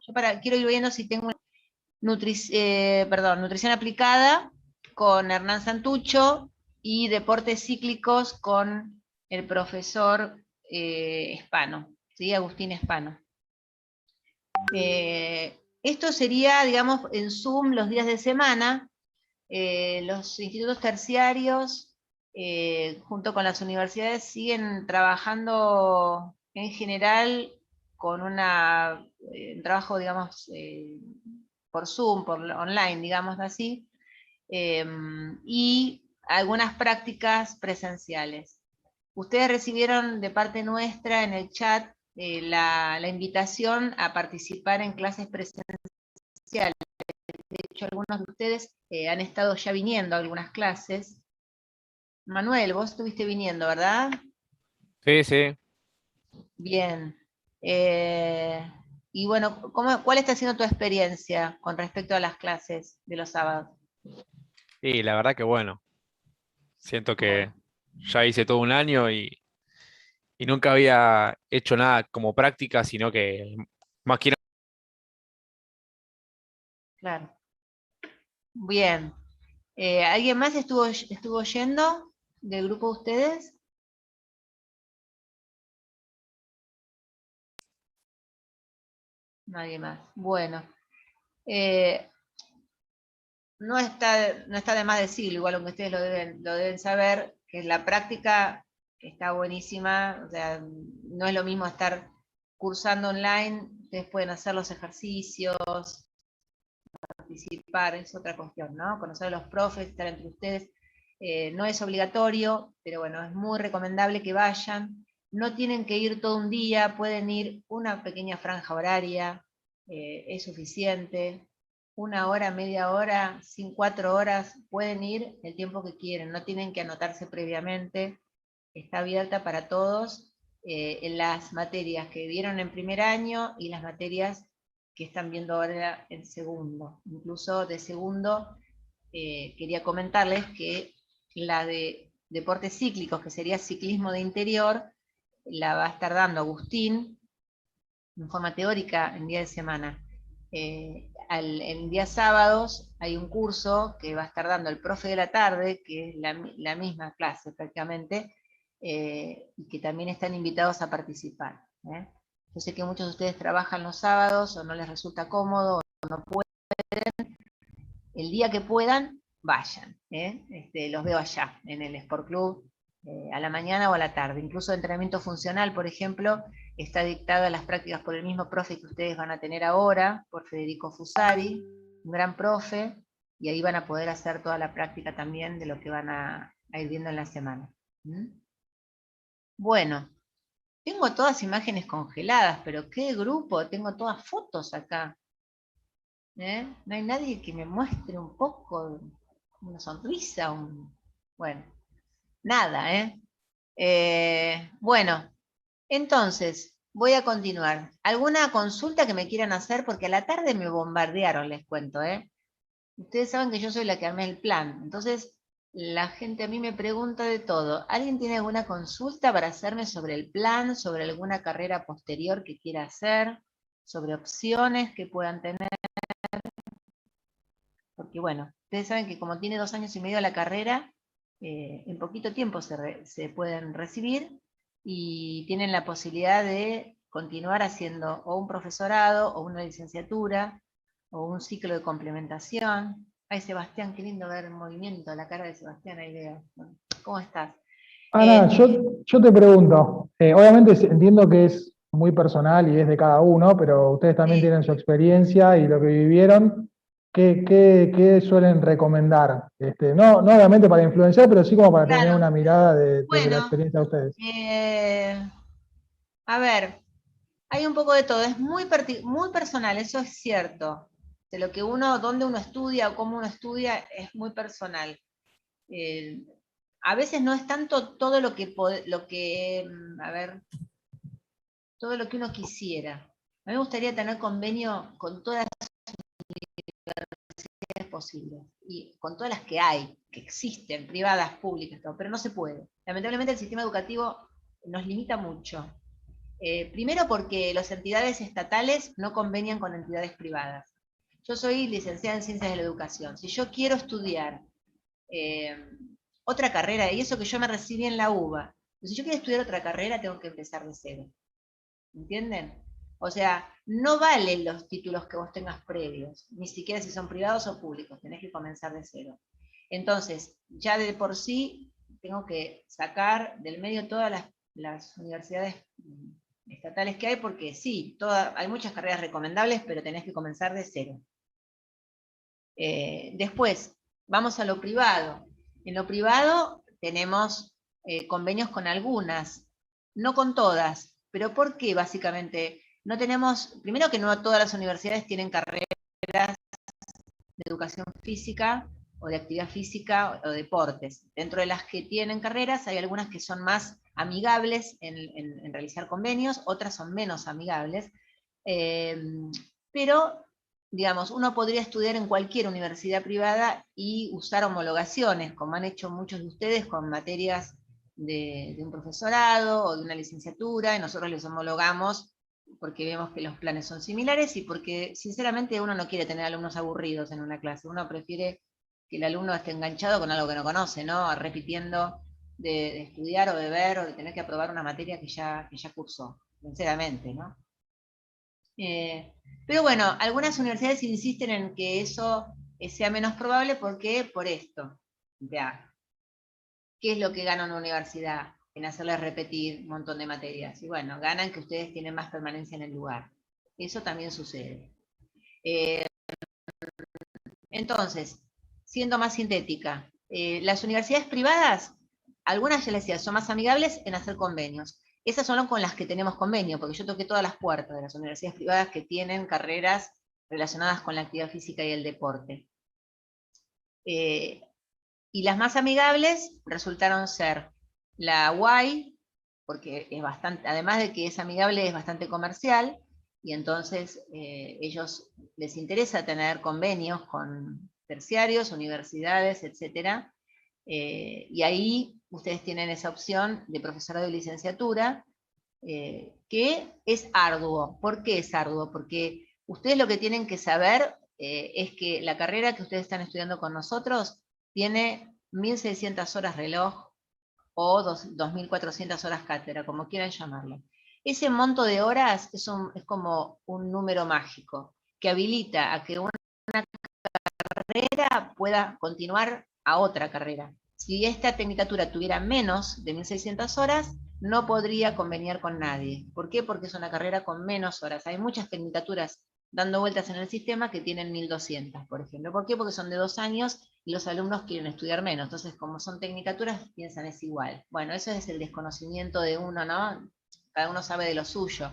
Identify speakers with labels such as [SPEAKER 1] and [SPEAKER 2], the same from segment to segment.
[SPEAKER 1] Yo quiero ir viendo si tengo nutrición aplicada con Hernán Santucho y deportes cíclicos con el profesor Espano, ¿sí? Agustín Espano. Esto sería, digamos, en Zoom los días de semana. Los institutos terciarios, junto con las universidades, siguen trabajando en general con un trabajo, digamos, por Zoom, por online, digamos así, y algunas prácticas presenciales. Ustedes recibieron de parte nuestra en el chat la invitación a participar en clases presenciales. De hecho, algunos de ustedes han estado ya viniendo a algunas clases. Manuel, vos estuviste viniendo, ¿verdad?
[SPEAKER 2] Sí, sí.
[SPEAKER 1] Bien. Y bueno, ¿cuál está siendo tu experiencia con respecto a las clases de los sábados?
[SPEAKER 2] Y la verdad que bueno, siento que
[SPEAKER 1] Bueno,
[SPEAKER 2] ya hice todo un año y nunca había hecho nada como práctica, sino que más que
[SPEAKER 1] claro. Bien. ¿Alguien más estuvo yendo del grupo de ustedes? Nadie más. Bueno. Eh, no está de más decirlo, igual aunque ustedes lo deben saber, que la práctica está buenísima, o sea, no es lo mismo estar cursando online, ustedes pueden hacer los ejercicios, participar, es otra cuestión, ¿no? Conocer a los profes, estar entre ustedes, no es obligatorio, pero bueno, es muy recomendable que vayan, no tienen que ir todo un día, pueden ir una pequeña franja horaria, es suficiente, una hora, media hora, 4 horas, pueden ir el tiempo que quieren, no tienen que anotarse previamente, está abierta para todos, en las materias que vieron en primer año y las materias que están viendo ahora en segundo. Incluso de segundo, quería comentarles que la de deportes cíclicos, que sería ciclismo de interior, la va a estar dando Agustín en forma teórica en día de semana. En días sábados hay un curso que va a estar dando el profe de la tarde, que es la misma clase prácticamente, y que también están invitados a participar. Yo sé que muchos de ustedes trabajan los sábados o no les resulta cómodo o no pueden. El día que puedan, vayan. Los veo allá, en el Sport Club, a la mañana o a la tarde. Incluso entrenamiento funcional, por ejemplo, está dictado a las prácticas por el mismo profe que ustedes van a tener ahora, por Federico Fusari, un gran profe, y ahí van a poder hacer toda la práctica también de lo que van a ir viendo en la semana. Bueno, tengo todas imágenes congeladas, pero qué grupo, tengo todas fotos acá. No hay nadie que me muestre un poco, una sonrisa, bueno, nada, bueno, entonces, voy a continuar. ¿Alguna consulta que me quieran hacer? Porque a la tarde me bombardearon, les cuento, Ustedes saben que yo soy la que armé el plan, entonces la gente a mí me pregunta de todo. ¿Alguien tiene alguna consulta para hacerme sobre el plan, sobre alguna carrera posterior que quiera hacer, sobre opciones que puedan tener? Porque bueno, ustedes saben que como tiene 2 años y medio la carrera, en poquito tiempo se pueden recibir y tienen la posibilidad de continuar haciendo o un profesorado, o una licenciatura, o un ciclo de complementación. Ay, Sebastián, qué lindo ver el movimiento, la cara de Sebastián, ahí veo. ¿Cómo estás?
[SPEAKER 3] Ana, yo te pregunto, obviamente entiendo que es muy personal y es de cada uno, pero ustedes también tienen su experiencia y lo que vivieron. ¿Qué suelen recomendar? No obviamente para influenciar, pero sí como para tener
[SPEAKER 1] Claro,
[SPEAKER 3] una mirada desde la
[SPEAKER 1] bueno,
[SPEAKER 3] experiencia de ustedes.
[SPEAKER 1] a ver, hay un poco de todo, es muy personal, eso es cierto. De lo que dónde uno estudia o cómo uno estudia es muy personal. A veces no es tanto todo todo lo que uno quisiera. A mí me gustaría tener convenio con todas las universidades posibles, y con todas las que hay, que existen, privadas, públicas, todo, pero no se puede. Lamentablemente el sistema educativo nos limita mucho. Primero porque las entidades estatales no convenian con entidades privadas. Yo soy licenciada en Ciencias de la Educación. Si yo quiero estudiar otra carrera, y eso que yo me recibí en la UBA, si yo quiero estudiar otra carrera, tengo que empezar de cero. ¿Entienden? O sea, no valen los títulos que vos tengas previos, ni siquiera si son privados o públicos, tenés que comenzar de cero. Entonces, ya de por sí, tengo que sacar del medio todas las universidades estatales que hay, porque sí, hay muchas carreras recomendables, pero tenés que comenzar de cero. Después, vamos a lo privado. En lo privado tenemos convenios con algunas, no con todas, pero ¿por qué básicamente? No tenemos, primero que no todas las universidades tienen carreras de educación física o de actividad física o deportes. Dentro de las que tienen carreras hay algunas que son más amigables en realizar convenios, otras son menos amigables, pero digamos, uno podría estudiar en cualquier universidad privada y usar homologaciones, como han hecho muchos de ustedes con materias de un profesorado o de una licenciatura, y nosotros les homologamos porque vemos que los planes son similares y porque sinceramente uno no quiere tener alumnos aburridos en una clase, uno prefiere que el alumno esté enganchado con algo que no conoce, ¿no? Repitiendo de estudiar o de ver o de tener que aprobar una materia que ya cursó, sinceramente, ¿no? Pero bueno, algunas universidades insisten en que eso sea menos probable porque por esto. Ya, ¿qué es lo que gana una universidad en hacerles repetir un montón de materias? Y bueno, ganan que ustedes tienen más permanencia en el lugar. Eso también sucede. Entonces, siendo más sintética, las universidades privadas, algunas ya les decía, son más amigables en hacer convenios. Esas son con las que tenemos convenio, porque yo toqué todas las puertas de las universidades privadas que tienen carreras relacionadas con la actividad física y el deporte. Y las más amigables resultaron ser la UAI, porque es bastante, además de que es amigable, es bastante comercial, y entonces ellos les interesa tener convenios con terciarios, universidades, etc. Y ahí ustedes tienen esa opción de profesorado y licenciatura, que es arduo. ¿Por qué es arduo? Porque ustedes lo que tienen que saber es que la carrera que ustedes están estudiando con nosotros tiene 1.600 horas reloj o 2.400 horas cátedra, como quieran llamarlo. Ese monto de horas es como un número mágico que habilita a que una carrera pueda continuar a otra carrera. Si esta tecnicatura tuviera menos de 1.600 horas, no podría conveniar con nadie. ¿Por qué? Porque es una carrera con menos horas. Hay muchas tecnicaturas dando vueltas en el sistema que tienen 1.200, por ejemplo. ¿Por qué? Porque son de 2 años y los alumnos quieren estudiar menos. Entonces, como son tecnicaturas, piensan es igual. Bueno, eso es el desconocimiento de uno, ¿no? Cada uno sabe de lo suyo.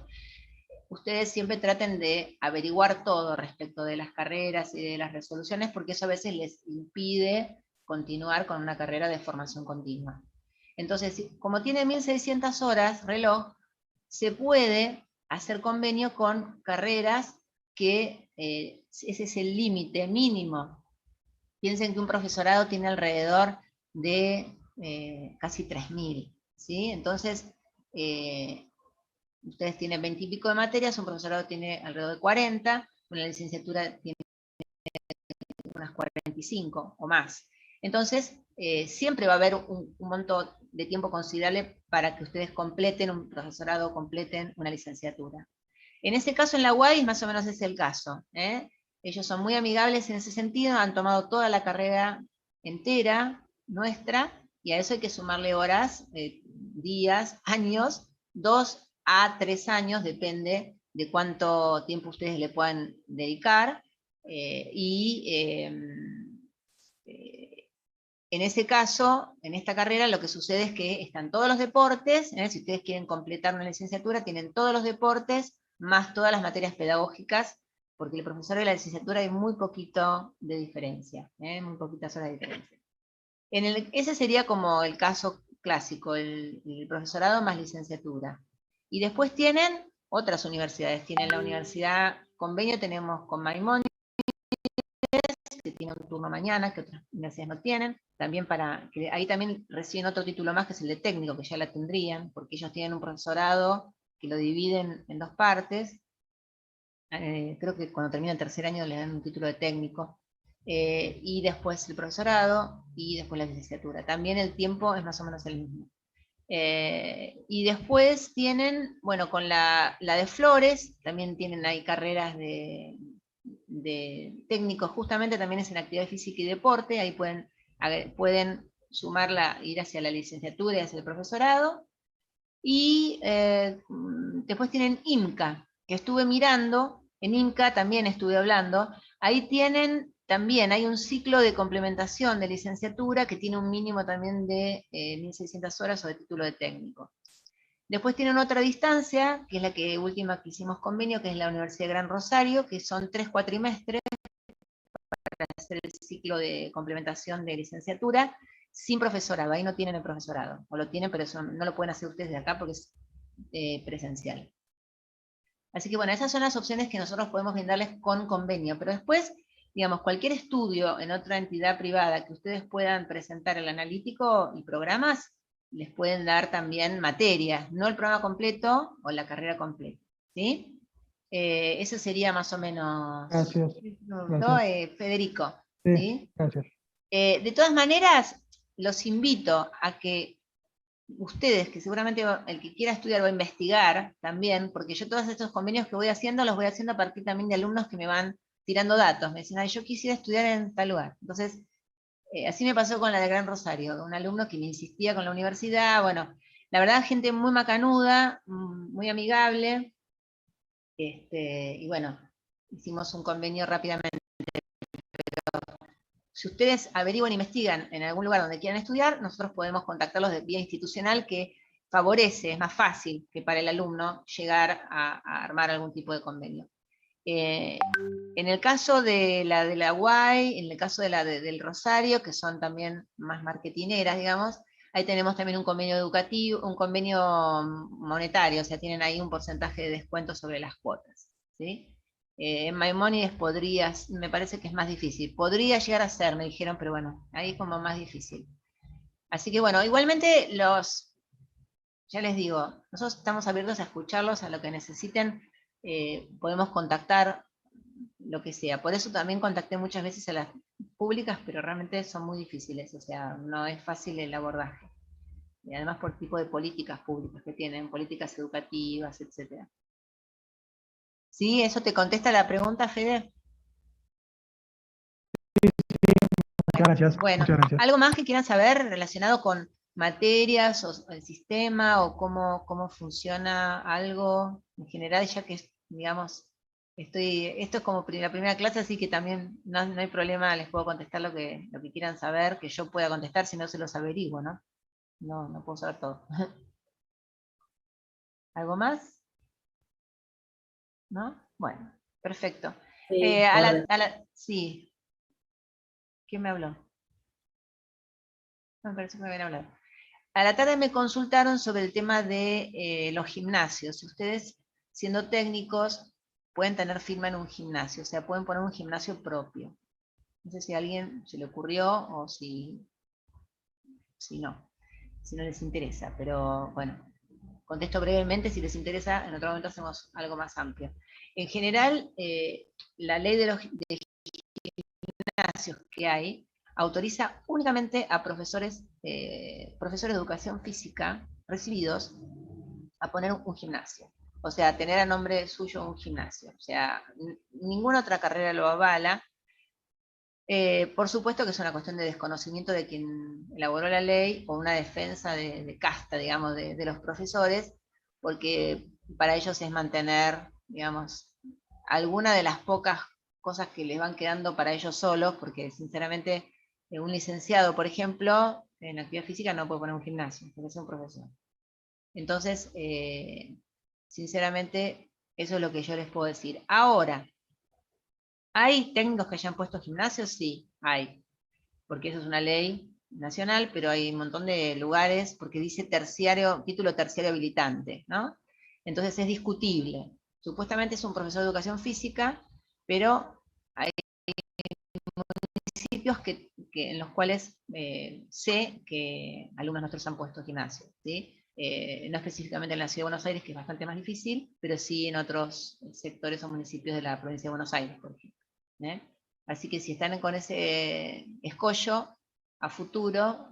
[SPEAKER 1] Ustedes siempre traten de averiguar todo respecto de las carreras y de las resoluciones, porque eso a veces les impide continuar con una carrera de formación continua. Entonces, como tiene 1.600 horas reloj, se puede hacer convenio con carreras que ese es el límite mínimo. Piensen que un profesorado tiene alrededor de casi 3.000, ¿sí? Entonces, ustedes tienen 20 y pico de materias, un profesorado tiene alrededor de 40, una licenciatura tiene unas 45 o más. Entonces, siempre va a haber un monto de tiempo considerable para que ustedes completen un profesorado, completen una licenciatura. En ese caso, en la UAI, más o menos es el caso. Ellos son muy amigables en ese sentido, han tomado toda la carrera entera nuestra, y a eso hay que sumarle horas, días, años, 2 a 3 años, depende de cuánto tiempo ustedes le puedan dedicar, en ese caso, en esta carrera, lo que sucede es que están todos los deportes, si ustedes quieren completar una licenciatura, tienen todos los deportes, más todas las materias pedagógicas, porque el profesor de la licenciatura hay muy poquito de diferencia, muy poquitas horas de diferencia. Ese sería como el caso clásico, el profesorado más licenciatura. Y después tienen otras universidades, tienen la universidad, convenio tenemos con Maimonides, que tiene un turno mañana, que otras universidades no tienen, también para que ahí también reciben otro título más, que es el de técnico, que ya la tendrían, porque ellos tienen un profesorado que lo dividen en 2 partes. Creo que cuando termina el tercer año le dan un título de técnico, y después el profesorado, y después la licenciatura. También el tiempo es más o menos el mismo. Y después tienen, bueno, con la de Flores, también tienen ahí carreras de técnicos, justamente también es en actividad física y deporte, ahí pueden sumarla, ir hacia la licenciatura y hacia el profesorado. Y después tienen IMCA, que estuve mirando, en IMCA también estuve hablando, ahí tienen también, hay un ciclo de complementación de licenciatura que tiene un mínimo también de 1.600 horas o de título de técnico. Después tienen otra distancia, que es la última que hicimos convenio, que es la Universidad de Gran Rosario, que son 3 cuatrimestres para hacer el ciclo de complementación de licenciatura, sin profesorado, ahí no tienen el profesorado, o lo tienen, pero eso no lo pueden hacer ustedes de acá porque es presencial. Así que bueno, esas son las opciones que nosotros podemos brindarles con convenio, pero después, digamos, cualquier estudio en otra entidad privada que ustedes puedan presentar el analítico y programas, les pueden dar también materias, no el programa completo o la carrera completa, ¿sí? Eso sería más o menos...
[SPEAKER 3] Gracias.
[SPEAKER 1] Federico,
[SPEAKER 3] Sí,
[SPEAKER 1] ¿sí?
[SPEAKER 3] gracias.
[SPEAKER 1] De todas maneras, los invito a que ustedes, que seguramente el que quiera estudiar va a investigar también, porque yo todos estos convenios que voy haciendo, los voy haciendo a partir también de alumnos que me van tirando datos, me dicen, ay, yo quisiera estudiar en tal lugar. Entonces, así me pasó con la de Gran Rosario, un alumno que me insistía con la universidad, bueno, la verdad, gente muy macanuda, muy amigable, y bueno, hicimos un convenio rápidamente. Si ustedes averiguan e investigan en algún lugar donde quieran estudiar, nosotros podemos contactarlos de vía institucional, que favorece, es más fácil que para el alumno llegar a armar algún tipo de convenio. En el caso de la UAI, en el caso de del Rosario, que son también más marketineras, digamos, ahí tenemos también un convenio educativo, un convenio monetario, o sea, tienen ahí un porcentaje de descuento sobre las cuotas, ¿sí? En Maimónides me parece que es más difícil. Podría llegar a ser, me dijeron, pero bueno, ahí es como más difícil. Así que bueno, igualmente ya les digo, nosotros estamos abiertos a escucharlos, a lo que necesiten, podemos contactar lo que sea. Por eso también contacté muchas veces a las públicas, pero realmente son muy difíciles, o sea, no es fácil el abordaje. Y además por tipo de políticas públicas que tienen, políticas educativas, etc. ¿Sí? ¿Eso te contesta la pregunta, Fede?
[SPEAKER 3] Muchas gracias.
[SPEAKER 1] Bueno,
[SPEAKER 3] Muchas gracias.
[SPEAKER 1] ¿algo más que quieran saber relacionado con materias o el sistema o cómo funciona algo en general, ya que, digamos, esto es como la primera clase, así que también no hay problema, les puedo contestar lo que quieran saber, que yo pueda contestar, si no se los averiguo, ¿no? No puedo saber todo. ¿Algo más? ¿No? Bueno, perfecto.
[SPEAKER 4] Sí,
[SPEAKER 1] Sí, ¿quién me habló? Me parece que me habían hablado. A la tarde me consultaron sobre el tema de los gimnasios. Si ustedes, siendo técnicos, pueden tener firma en un gimnasio, o sea, pueden poner un gimnasio propio. No sé si a alguien se le ocurrió o si no les interesa, pero bueno, contesto brevemente, si les interesa, en otro momento hacemos algo más amplio. En general, la ley de los gimnasios que hay autoriza únicamente a profesores de educación física recibidos a poner un gimnasio. O sea, tener a nombre suyo un gimnasio. O sea, ninguna otra carrera lo avala. Por supuesto que es una cuestión de desconocimiento de quien elaboró la ley o una defensa de casta, digamos, de los profesores, porque para ellos es mantener, digamos, alguna de las pocas cosas que les van quedando para ellos solos, porque sinceramente un licenciado, por ejemplo, en actividad física no puede poner un gimnasio, porque es un profesor. Entonces, sinceramente, eso es lo que yo les puedo decir. Ahora, ¿hay técnicos que hayan puesto gimnasios? Sí, hay, porque eso es una ley nacional, pero hay un montón de lugares, porque dice título terciario habilitante, ¿no? Entonces es discutible. Supuestamente es un profesor de educación física, pero hay municipios en los cuales sé que alumnos nuestros han puesto gimnasio, ¿sí? no específicamente en la Ciudad de Buenos Aires, que es bastante más difícil, pero sí en otros sectores o municipios de la provincia de Buenos Aires, por ejemplo. Así que si están con ese escollo a futuro,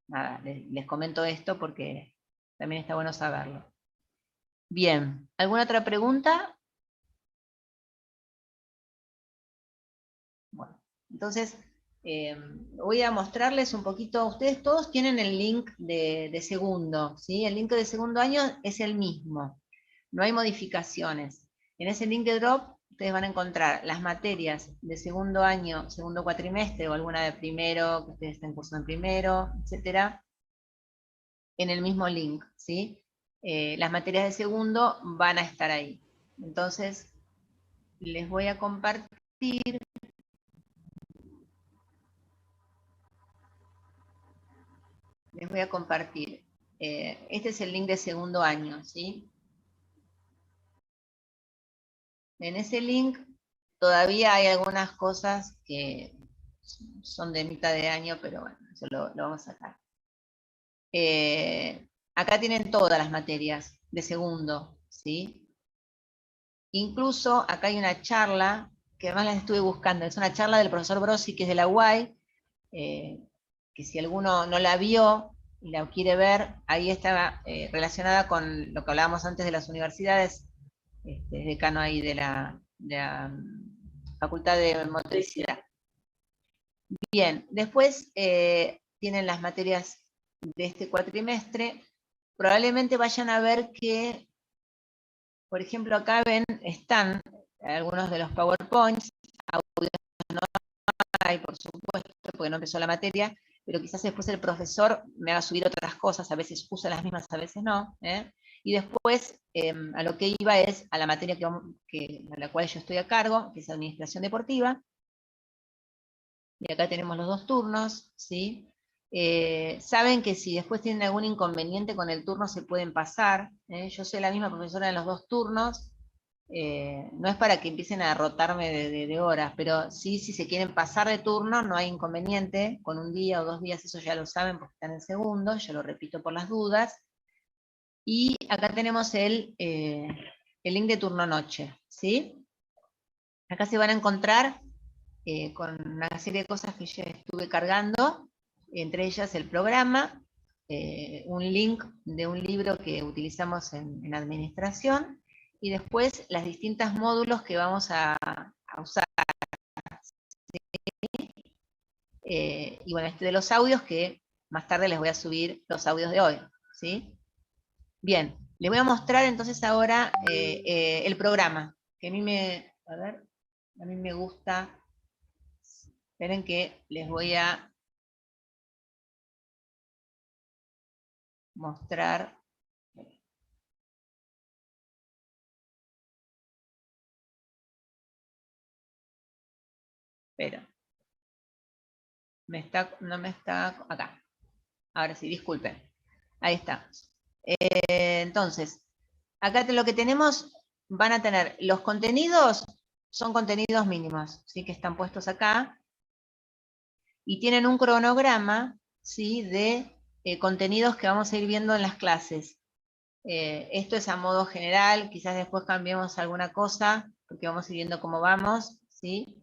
[SPEAKER 1] nada, les comento esto porque también está bueno saberlo. Bien, ¿alguna otra pregunta? Bueno, entonces voy a mostrarles un poquito. Ustedes todos tienen el link de segundo, ¿sí? El link de segundo año es el mismo, no hay modificaciones. En ese link de Drop ustedes van a encontrar las materias de segundo año, segundo cuatrimestre, o alguna de primero, que ustedes estén cursando en primero, etcétera, en el mismo link, ¿sí? Las materias de segundo van a estar ahí. Entonces, les voy a compartir. Les voy a compartir. Este es el link de segundo año, ¿sí? En ese link todavía hay algunas cosas que son de mitad de año, pero bueno, eso lo vamos a sacar. Acá tienen todas las materias de segundo, ¿sí? Incluso acá hay una charla, que además las estuve buscando, es una charla del profesor Brosi, que es de la UAI, que si alguno no la vio y la quiere ver, ahí está relacionada con lo que hablábamos antes de las universidades, es decano ahí de la Facultad de Motricidad. Bien, después tienen las materias de este cuatrimestre. Probablemente vayan a ver que, por ejemplo, acá ven, están algunos de los PowerPoints, audios no hay, por supuesto, porque no empezó la materia, pero quizás después el profesor me haga subir otras cosas, a veces usa las mismas, a veces no. Y después, a lo que iba es a la materia a la cual yo estoy a cargo, que es Administración Deportiva. Y acá tenemos los dos turnos, ¿sí? Saben que si después tienen algún inconveniente con el turno se pueden pasar. Yo soy la misma profesora en los dos turnos. No es para que empiecen a rotarme de horas, pero sí, si se quieren pasar de turno, no hay inconveniente. Con un día o 2 días, eso ya lo saben porque están en segundo. Yo lo repito por las dudas. Y acá tenemos el link de turno noche, ¿sí? Acá se van a encontrar con una serie de cosas que ya estuve cargando, entre ellas el programa, un link de un libro que utilizamos en administración, y después las distintas módulos que vamos a usar. Y bueno, de los audios, que más tarde les voy a subir los audios de hoy, ¿sí? Bien, les voy a mostrar entonces ahora el programa, que a mí me gusta. Esperen que les voy a mostrar. Pero no me está acá. Ahora sí, disculpen. Ahí está. Entonces, acá lo que tenemos, van a tener los contenidos, son contenidos mínimos, ¿sí? Que están puestos acá. Y tienen un cronograma, ¿sí? De contenidos que vamos a ir viendo en las clases. Esto es a modo general, quizás después cambiemos alguna cosa, porque vamos a ir viendo cómo vamos, ¿sí?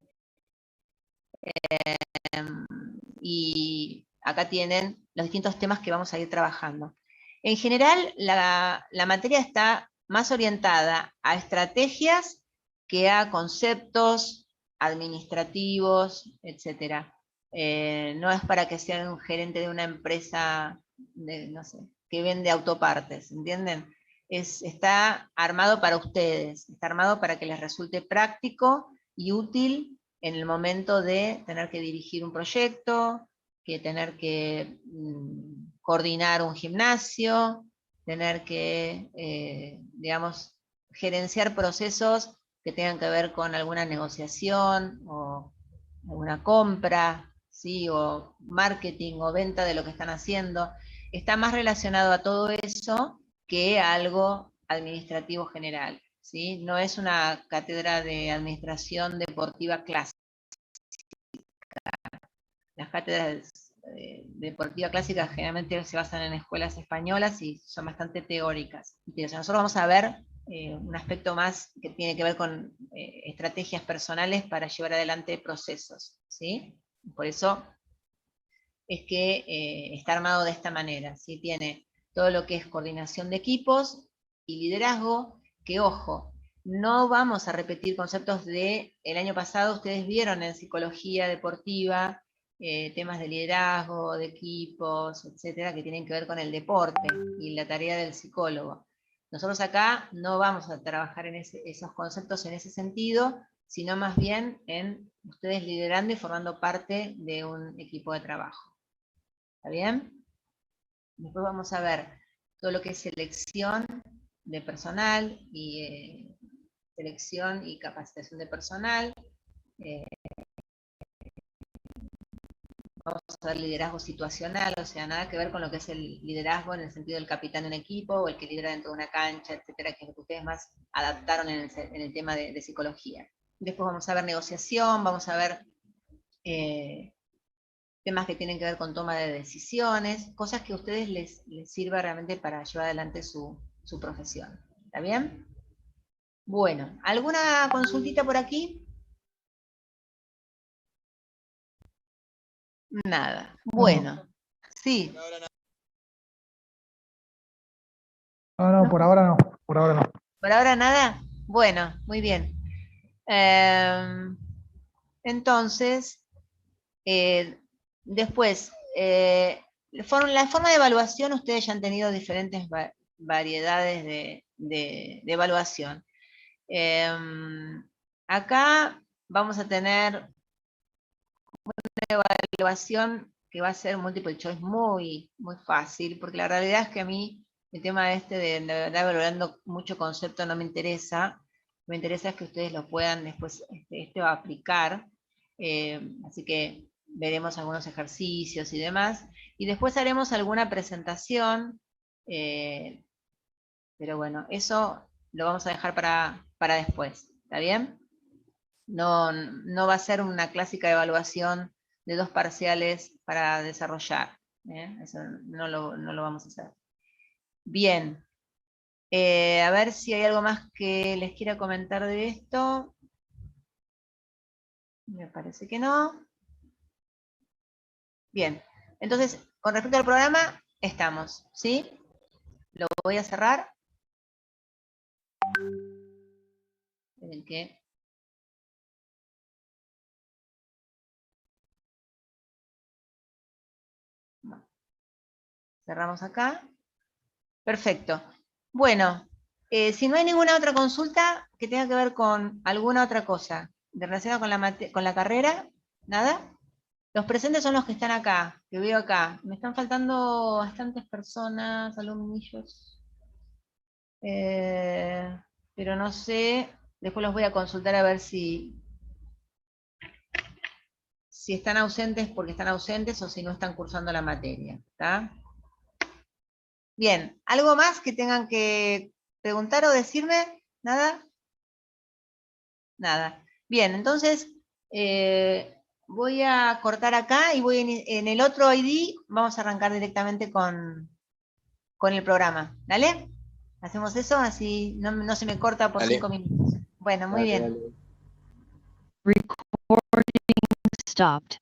[SPEAKER 1] Y acá tienen los distintos temas que vamos a ir trabajando. En general, la materia está más orientada a estrategias que a conceptos administrativos, etc. No es para que sean un gerente de una empresa, no sé, que vende autopartes, ¿entienden? Está armado para ustedes, está armado para que les resulte práctico y útil en el momento de tener que dirigir un proyecto, que tener que coordinar un gimnasio, tener que, digamos, gerenciar procesos que tengan que ver con alguna negociación o alguna compra, ¿sí? O marketing o venta de lo que están haciendo. Está más relacionado a todo eso que a algo administrativo general, ¿sí? No es una cátedra de administración deportiva clásica. Las cátedras deportiva clásica generalmente se basan en escuelas españolas y son bastante teóricas. Entonces, nosotros vamos a ver un aspecto más que tiene que ver con estrategias personales para llevar adelante procesos, ¿sí? Por eso es que está armado de esta manera, ¿sí? Tiene todo lo que es coordinación de equipos y liderazgo, que ojo, no vamos a repetir conceptos de el año pasado, ustedes vieron en psicología deportiva, temas de liderazgo, de equipos, etcétera, que tienen que ver con el deporte y la tarea del psicólogo. Nosotros acá no vamos a trabajar en esos conceptos en ese sentido, sino más bien en ustedes liderando y formando parte de un equipo de trabajo. ¿Está bien? Después vamos a ver todo lo que es selección de personal y selección y capacitación de personal. Vamos a ver liderazgo situacional, o sea, nada que ver con lo que es el liderazgo en el sentido del capitán de un equipo o el que lidera dentro de una cancha, etcétera, que es lo que ustedes más adaptaron en el tema de psicología. Después vamos a ver negociación, vamos a ver temas que tienen que ver con toma de decisiones, cosas que a ustedes les sirva realmente para llevar adelante su profesión. ¿Está bien? Bueno, ¿alguna consultita por aquí? Nada. Bueno, sí.
[SPEAKER 3] No, por ahora no, por ahora no.
[SPEAKER 1] ¿Por ahora nada? Bueno, muy bien. Entonces, después, la forma de evaluación, ustedes ya han tenido diferentes variedades de evaluación. Acá vamos a tener una evaluación que va a ser multiple choice muy, muy fácil, porque la realidad es que a mí el tema este de andar valorando mucho concepto no me interesa. Me interesa es que ustedes lo puedan después aplicar. Así que veremos algunos ejercicios y demás. Y después haremos alguna presentación. Pero bueno, eso lo vamos a dejar para después. ¿Está bien? No, no va a ser una clásica evaluación de 2 parciales para desarrollar. Eso no lo vamos a hacer. Bien. A ver si hay algo más que les quiera comentar de esto. Me parece que no. Bien. Entonces, con respecto al programa, estamos, ¿sí? Lo voy a cerrar. Esperen que... No. Cerramos acá. Perfecto. Bueno, si no hay ninguna otra consulta que tenga que ver con alguna otra cosa relacionada con la carrera, ¿nada? Los presentes son los que están acá, que veo acá. Me están faltando bastantes personas, alumnillos. Pero no sé, después los voy a consultar a ver si están ausentes porque están ausentes o si no están cursando la materia. ¿Está? Bien, ¿algo más que tengan que preguntar o decirme? ¿Nada? Nada. Bien, entonces voy a cortar acá y voy en el otro ID, vamos a arrancar directamente con el programa. ¿Dale? Hacemos eso, así no se me corta por
[SPEAKER 4] Dale.
[SPEAKER 1] 5 minutos. Bueno, muy
[SPEAKER 4] Dale,
[SPEAKER 1] bien.
[SPEAKER 4] dale.
[SPEAKER 5] Recording stopped.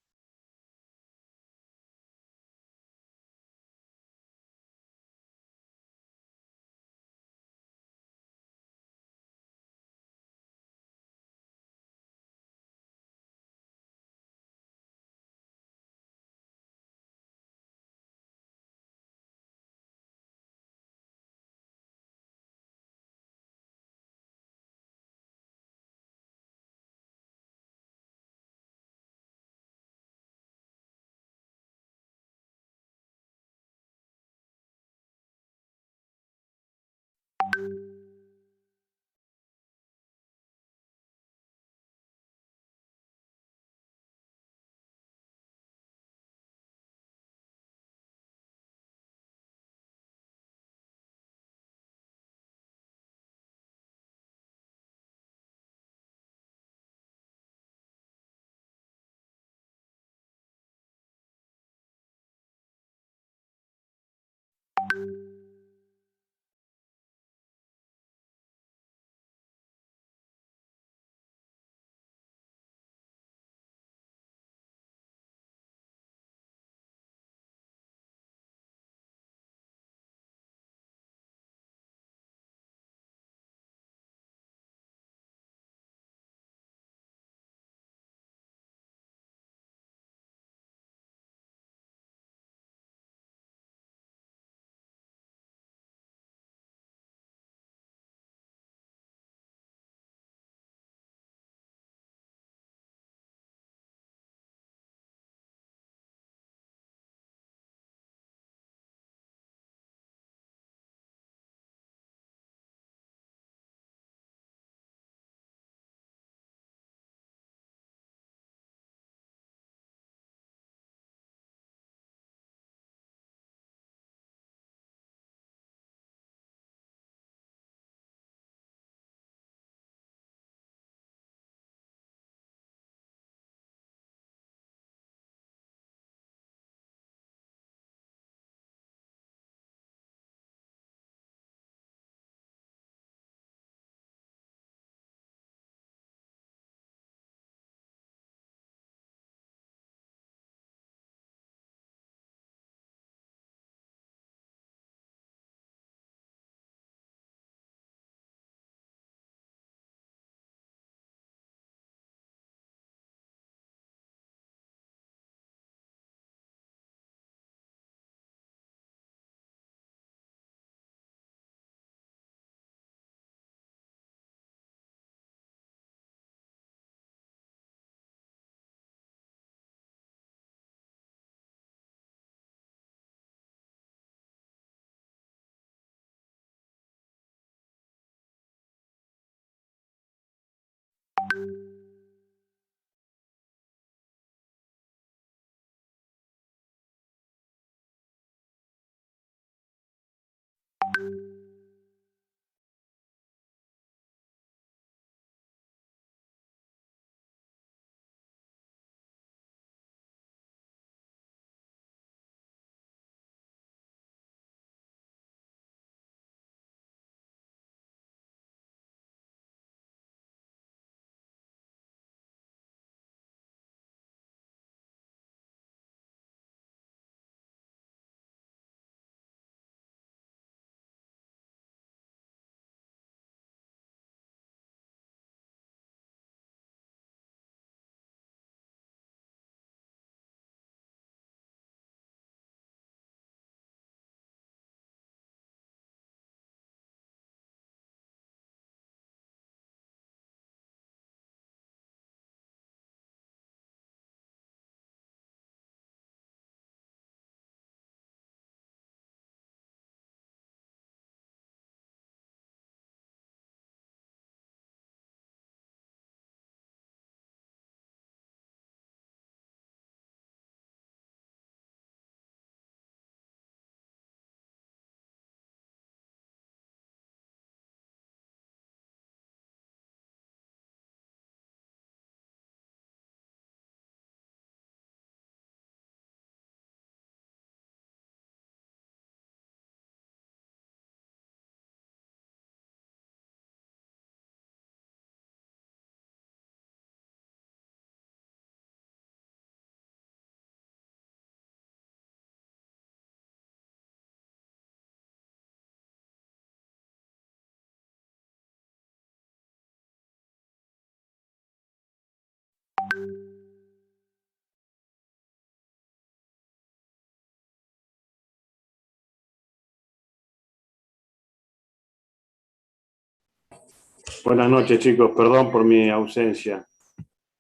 [SPEAKER 4] Buenas noches, chicos. Perdón por mi ausencia.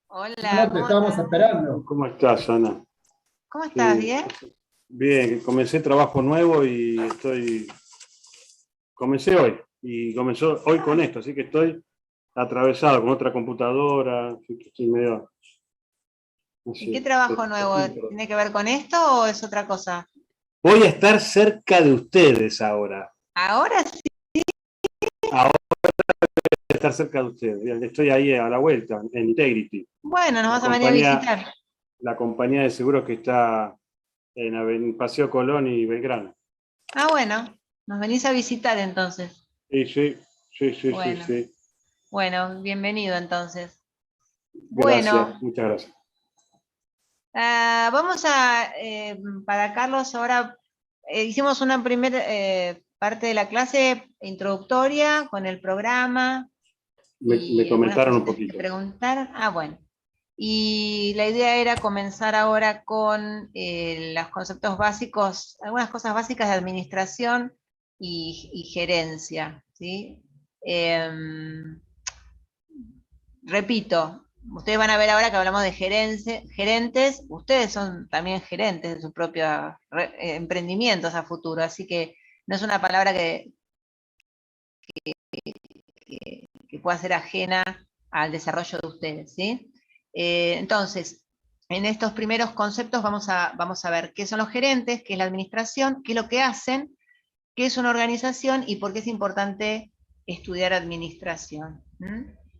[SPEAKER 1] Hola,
[SPEAKER 6] No, te estábamos esperando.
[SPEAKER 4] ¿Cómo estás, Ana?
[SPEAKER 1] ¿Cómo estás?
[SPEAKER 4] Sí.
[SPEAKER 1] ¿Bien?
[SPEAKER 4] Bien, comencé trabajo nuevo y comencé hoy y comenzó hoy con esto, así que estoy atravesado con otra computadora, así que estoy medio...
[SPEAKER 1] ¿Y qué trabajo nuevo? ¿Tiene que ver con esto o es otra cosa?
[SPEAKER 4] Voy a estar cerca de ustedes ahora.
[SPEAKER 1] Ahora sí.
[SPEAKER 4] Ahora voy a estar cerca de ustedes. Estoy ahí a la vuelta, en Integrity.
[SPEAKER 1] Bueno, nos
[SPEAKER 4] La
[SPEAKER 1] vas a venir a
[SPEAKER 4] compañía-
[SPEAKER 1] visitar.
[SPEAKER 4] La compañía de seguros que está en Paseo Colón y Belgrano.
[SPEAKER 1] Ah, bueno, nos venís a visitar entonces.
[SPEAKER 4] Sí.
[SPEAKER 1] Bueno. Bueno, bienvenido entonces.
[SPEAKER 4] Gracias,
[SPEAKER 1] Bueno,
[SPEAKER 4] muchas gracias.
[SPEAKER 1] vamos a, para Carlos, ahora hicimos una primera parte de la clase introductoria con el programa.
[SPEAKER 4] Me
[SPEAKER 1] y
[SPEAKER 4] comentaron un
[SPEAKER 1] algunas cositas que
[SPEAKER 4] poquito.
[SPEAKER 1] preguntaron. Ah, bueno. Y la idea era comenzar ahora con los conceptos básicos, algunas cosas básicas de administración y gerencia, ¿sí? Repito, ustedes van a ver ahora que hablamos de gerentes, ustedes son también gerentes de sus propios emprendimientos a futuro, así que no es una palabra que pueda ser ajena al desarrollo de ustedes, ¿sí? Entonces, en estos primeros conceptos vamos a ver qué son los gerentes, qué es la administración, qué es lo que hacen, qué es una organización y por qué es importante estudiar administración.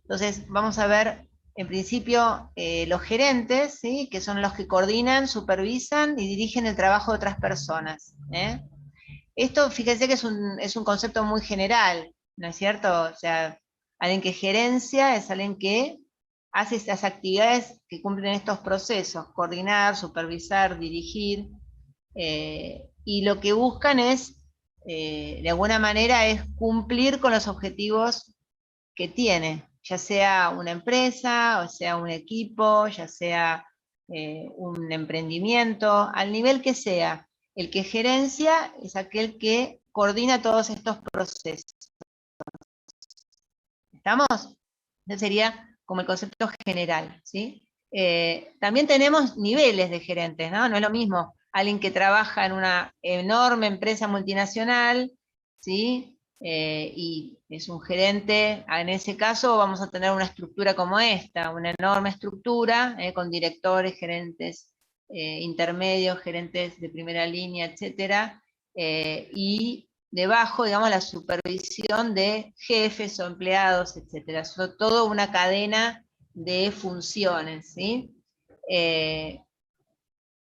[SPEAKER 1] Entonces, vamos a ver, en principio, los gerentes, ¿sí? Que son los que coordinan, supervisan y dirigen el trabajo de otras personas. Esto, fíjense que es un concepto muy general, ¿no es cierto? O sea, alguien que gerencia es alguien que hace estas actividades que cumplen estos procesos, coordinar, supervisar, dirigir, y lo que buscan es, de alguna manera, es cumplir con los objetivos que tiene, ya sea una empresa, o sea un equipo, ya sea un emprendimiento, al nivel que sea. El que gerencia es aquel que coordina todos estos procesos. ¿Estamos? Ese sería como el concepto general, ¿sí? También tenemos niveles de gerentes, ¿no? No es lo mismo alguien que trabaja en una enorme empresa multinacional, ¿sí? y es un gerente, en ese caso vamos a tener una estructura como esta, una enorme estructura, con directores, gerentes intermedios, gerentes de primera línea, etcétera, y debajo, digamos, la supervisión de jefes o empleados, etcétera. Todo una cadena de funciones, ¿sí?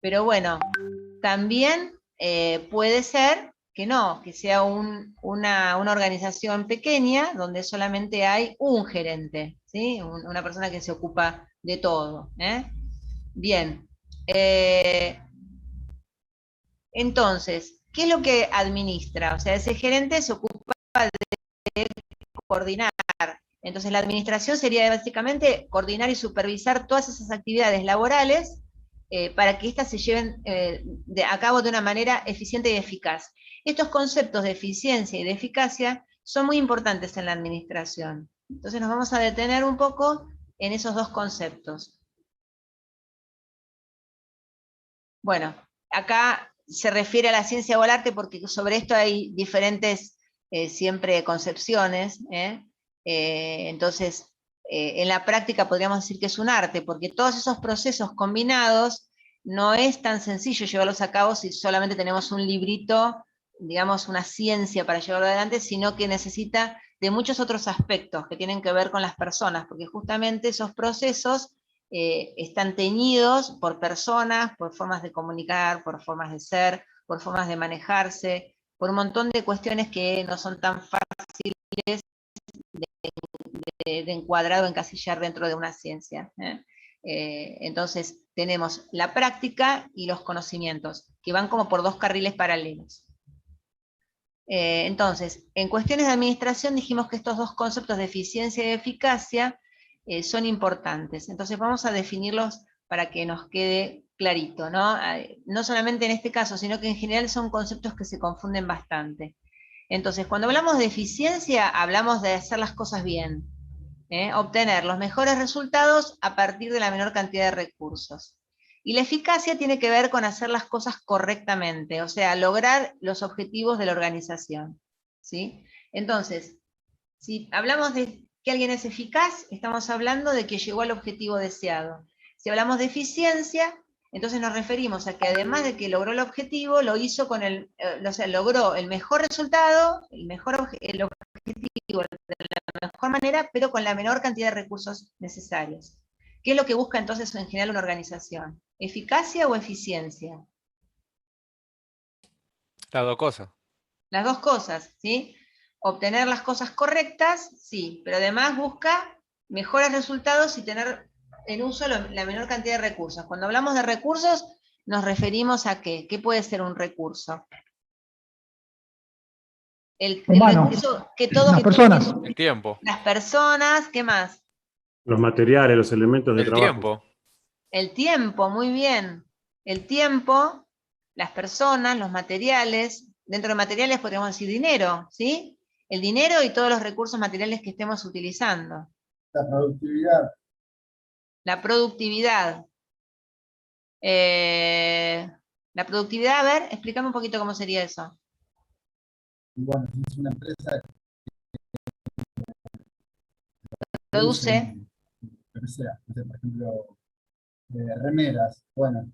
[SPEAKER 1] Pero bueno, también puede ser que no, que sea una organización pequeña donde solamente hay un gerente, ¿sí? Una persona que se ocupa de todo. Bien. Entonces, ¿qué es lo que administra? O sea, ese gerente se ocupa de coordinar. Entonces, la administración sería básicamente coordinar y supervisar todas esas actividades laborales para que éstas se lleven a cabo de una manera eficiente y eficaz. Estos conceptos de eficiencia y de eficacia son muy importantes en la administración. Entonces nos vamos a detener un poco en esos dos conceptos. Bueno, acá se refiere a la ciencia o al arte porque sobre esto hay diferentes siempre concepciones. Entonces, en la práctica podríamos decir que es un arte, porque todos esos procesos combinados no es tan sencillo llevarlos a cabo si solamente tenemos un librito, digamos, una ciencia para llevarlo adelante, sino que necesita de muchos otros aspectos que tienen que ver con las personas, porque justamente esos procesos están teñidos por personas, por formas de comunicar, por formas de ser, por formas de manejarse, por un montón de cuestiones que no son tan fáciles de encuadrar o encasillar dentro de una ciencia. Entonces tenemos la práctica y los conocimientos, que van como por dos carriles paralelos. Entonces, en cuestiones de administración dijimos que estos dos conceptos de eficiencia y eficacia son importantes. Entonces vamos a definirlos para que nos quede clarito, ¿no? No solamente en este caso, sino que en general son conceptos que se confunden bastante. Entonces, cuando hablamos de eficiencia, hablamos de hacer las cosas bien, obtener los mejores resultados a partir de la menor cantidad de recursos. Y la eficacia tiene que ver con hacer las cosas correctamente, o sea, lograr los objetivos de la organización, ¿sí? Entonces, si hablamos de que alguien es eficaz, estamos hablando de que llegó al objetivo deseado. Si hablamos de eficiencia, entonces nos referimos a que además de que logró el objetivo, lo hizo con o sea, logró el mejor resultado, el objetivo de la mejor manera, pero con la menor cantidad de recursos necesarios. ¿Qué es lo que busca entonces en general una organización? ¿Eficacia o eficiencia?
[SPEAKER 2] Las dos cosas.
[SPEAKER 1] Las dos cosas, ¿sí? Obtener las cosas correctas, sí, pero además busca mejores resultados y tener en uso la menor cantidad de recursos. Cuando hablamos de recursos, nos referimos a ¿qué? ¿Qué puede ser un recurso? El recurso que todos...
[SPEAKER 3] Las personas.
[SPEAKER 2] El tiempo.
[SPEAKER 1] Las personas, ¿qué más?
[SPEAKER 4] Los materiales, los elementos de
[SPEAKER 2] El
[SPEAKER 4] trabajo.
[SPEAKER 2] tiempo.
[SPEAKER 1] El tiempo, muy bien. El tiempo, las personas, los materiales. Dentro de materiales podríamos decir dinero, ¿sí? El dinero y todos los recursos materiales que estemos utilizando.
[SPEAKER 6] La productividad.
[SPEAKER 1] La productividad. La productividad, a ver, explícame un poquito cómo sería eso.
[SPEAKER 6] Y bueno, si es una empresa que
[SPEAKER 1] Produce.
[SPEAKER 6] lo que sea, no sé, por ejemplo, remeras, bueno,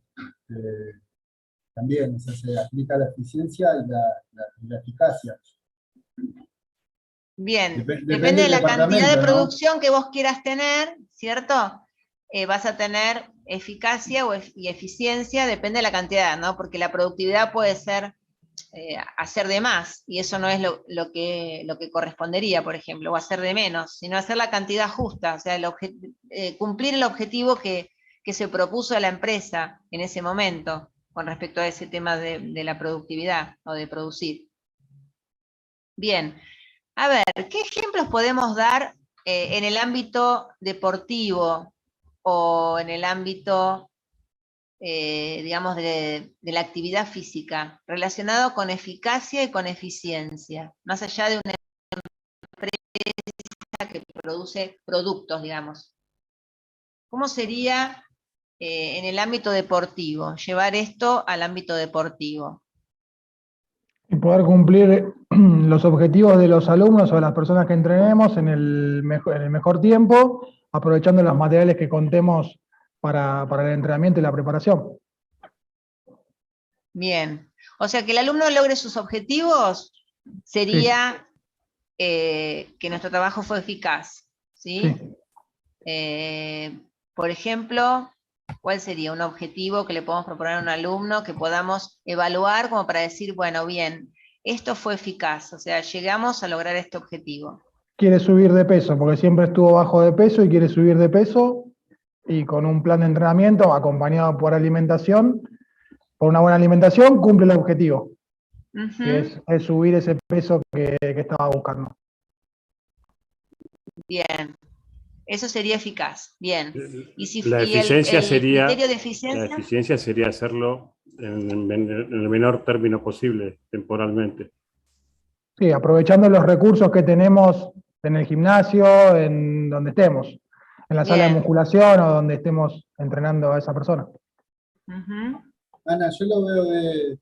[SPEAKER 6] también, o sea, se aplica la eficiencia y la eficacia.
[SPEAKER 1] Bien,
[SPEAKER 6] Depende
[SPEAKER 1] depende de
[SPEAKER 6] del
[SPEAKER 1] la cantidad de
[SPEAKER 6] departamento, ¿no?
[SPEAKER 1] producción que vos quieras tener, ¿cierto? Vas a tener eficacia y eficiencia, depende de la cantidad, ¿no? Porque la productividad puede ser hacer de más, y eso no es lo que correspondería, por ejemplo, o hacer de menos, sino hacer la cantidad justa, o sea, cumplir el objetivo que se propuso a la empresa en ese momento, con respecto a ese tema de la productividad, o de producir. Bien. A ver, ¿qué ejemplos podemos dar en el ámbito deportivo o en el ámbito, digamos, de la actividad física, relacionado con eficacia y con eficiencia, más allá de una empresa que produce productos, digamos? ¿Cómo sería en el ámbito deportivo, llevar esto al ámbito deportivo?
[SPEAKER 3] Y poder cumplir los objetivos de los alumnos o de las personas que entrenemos en el mejor tiempo, aprovechando los materiales que contemos para el entrenamiento y la preparación.
[SPEAKER 1] Bien. O sea, que el alumno logre sus objetivos sería que nuestro trabajo fue eficaz, ¿sí? Por ejemplo, ¿cuál sería un objetivo que le podemos proponer a un alumno que podamos evaluar como para decir, bueno, bien, esto fue eficaz, o sea, llegamos a lograr este objetivo?
[SPEAKER 3] Quiere subir de peso, porque siempre estuvo bajo de peso y quiere subir de peso, y con un plan de entrenamiento acompañado por alimentación, por una buena alimentación, cumple el objetivo,
[SPEAKER 1] Ujú.
[SPEAKER 3] que es subir ese peso que estaba buscando.
[SPEAKER 1] Bien. Eso sería eficaz. Bien. Y, si,
[SPEAKER 4] La
[SPEAKER 1] y
[SPEAKER 4] eficiencia
[SPEAKER 1] el
[SPEAKER 4] sería,
[SPEAKER 1] criterio de
[SPEAKER 4] la
[SPEAKER 1] eficiencia,
[SPEAKER 4] eficiencia sería hacerlo en el menor término posible, temporalmente.
[SPEAKER 3] Sí, aprovechando los recursos que tenemos en el gimnasio, en donde estemos, en la sala de
[SPEAKER 1] bien.
[SPEAKER 3] musculación o donde estemos entrenando a esa persona.
[SPEAKER 1] Ujú.
[SPEAKER 6] Ana, yo lo veo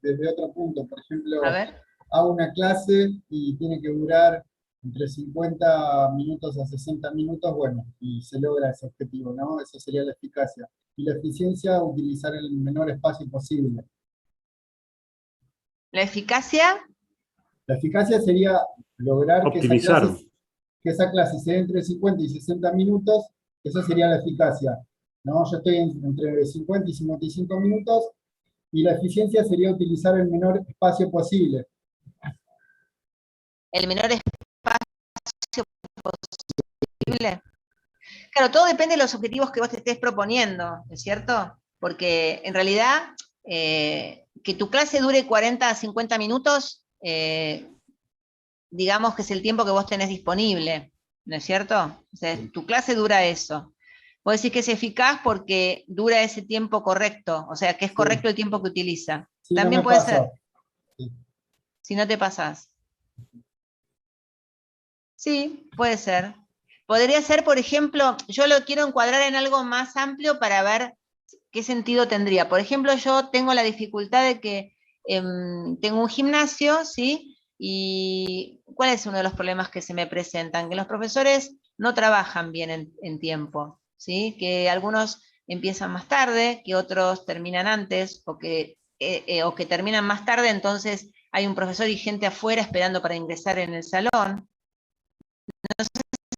[SPEAKER 6] desde otro punto. Por ejemplo,
[SPEAKER 1] A ver.
[SPEAKER 6] hago una clase y tiene que durar entre 50 minutos a 60 minutos, bueno, y se logra ese objetivo, ¿no? Eso sería la eficacia. Y la eficiencia, utilizar el menor espacio posible.
[SPEAKER 1] La eficacia,
[SPEAKER 6] La eficacia sería lograr
[SPEAKER 4] Optimizar.
[SPEAKER 6] que esa clase se dé entre 50 y 60 minutos, eso sería la eficacia, ¿no? Yo estoy entre 50 y 55 minutos, y la eficiencia sería utilizar el menor espacio posible.
[SPEAKER 1] el menor espacio posible. Claro, todo depende de los objetivos que vos te estés proponiendo, ¿no es cierto? Porque en realidad, que tu clase dure 40 a 50 minutos, digamos que es el tiempo que vos tenés disponible, ¿no es cierto? O sea, tu clase dura eso. Vos decís que es eficaz porque dura ese tiempo correcto, o sea, que es correcto el tiempo que utiliza.
[SPEAKER 6] Sí, no
[SPEAKER 1] También
[SPEAKER 6] me
[SPEAKER 1] puede
[SPEAKER 6] pasa.
[SPEAKER 1] ser,
[SPEAKER 6] Sí.
[SPEAKER 1] si no te pasás. Sí, puede ser. Podría ser, por ejemplo, yo lo quiero encuadrar en algo más amplio para ver qué sentido tendría. Por ejemplo, yo tengo la dificultad de que tengo un gimnasio, ¿sí? Y ¿cuál es uno de los problemas que se me presentan? Que los profesores no trabajan bien en tiempo, ¿sí? Que algunos empiezan más tarde, que otros terminan antes, o que terminan más tarde, entonces hay un profesor y gente afuera esperando para ingresar en el salón. No sé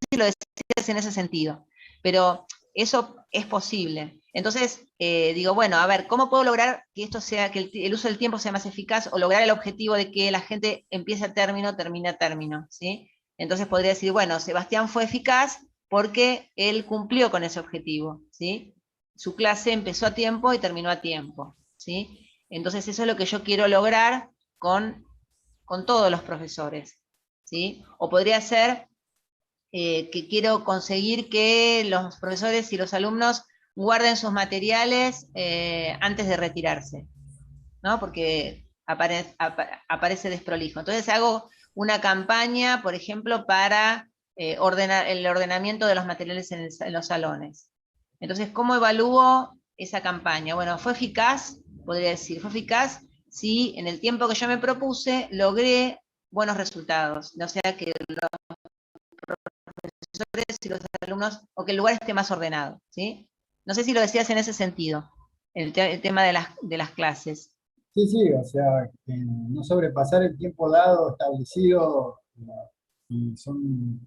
[SPEAKER 1] si lo decías en ese sentido, pero eso es posible. Entonces, digo, bueno, a ver, ¿cómo puedo lograr que esto sea, que el uso del tiempo sea más eficaz, o lograr el objetivo de que la gente empiece a término, termine a término, ¿sí? Entonces podría decir, bueno, Sebastián fue eficaz porque él cumplió con ese objetivo, ¿sí? Su clase empezó a tiempo y terminó a tiempo, ¿sí? Entonces eso es lo que yo quiero lograr con todos los profesores, ¿sí? O podría ser que quiero conseguir que los profesores y los alumnos guarden sus materiales antes de retirarse, ¿no? Porque aparece desprolijo. Entonces hago una campaña, por ejemplo, para el ordenamiento de los materiales en los salones. Entonces, ¿cómo evalúo esa campaña? Bueno, ¿fue eficaz? Podría decir, ¿fue eficaz? Si en el tiempo que yo me propuse logré buenos resultados. O sea, que profesores y los alumnos, o que el lugar esté más ordenado, ¿sí? No sé si lo decías en ese sentido, el tema de las clases.
[SPEAKER 6] Sí, sí, o sea, no sobrepasar el tiempo dado, establecido, y son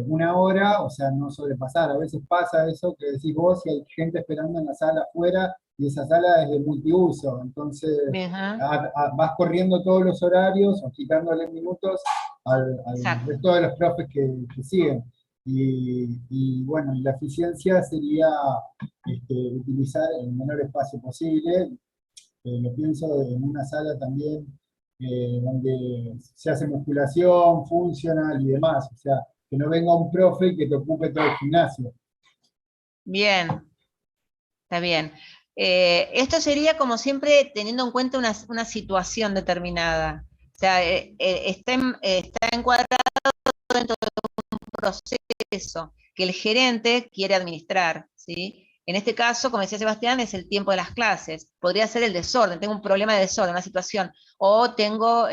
[SPEAKER 6] una hora, o sea, no sobrepasar. A veces pasa eso que decís vos, y hay gente esperando en la sala afuera, y esa sala es de multiuso, entonces
[SPEAKER 1] Ajá.
[SPEAKER 6] vas corriendo todos los horarios o quitándole minutos al
[SPEAKER 1] Exacto.
[SPEAKER 6] resto de los profes que siguen. Y bueno, la eficiencia sería utilizar el menor espacio posible. Lo pienso en una sala también donde se hace musculación, funcional y demás. O sea, que no venga un profe que te ocupe todo el gimnasio.
[SPEAKER 1] Bien, está bien. Esto sería como siempre teniendo en cuenta una situación determinada. O sea, está encuadrado dentro de un proceso que el gerente quiere administrar, ¿sí? En este caso, como decía Sebastián, es el tiempo de las clases. Podría ser el desorden, tengo un problema de desorden, una situación, o tengo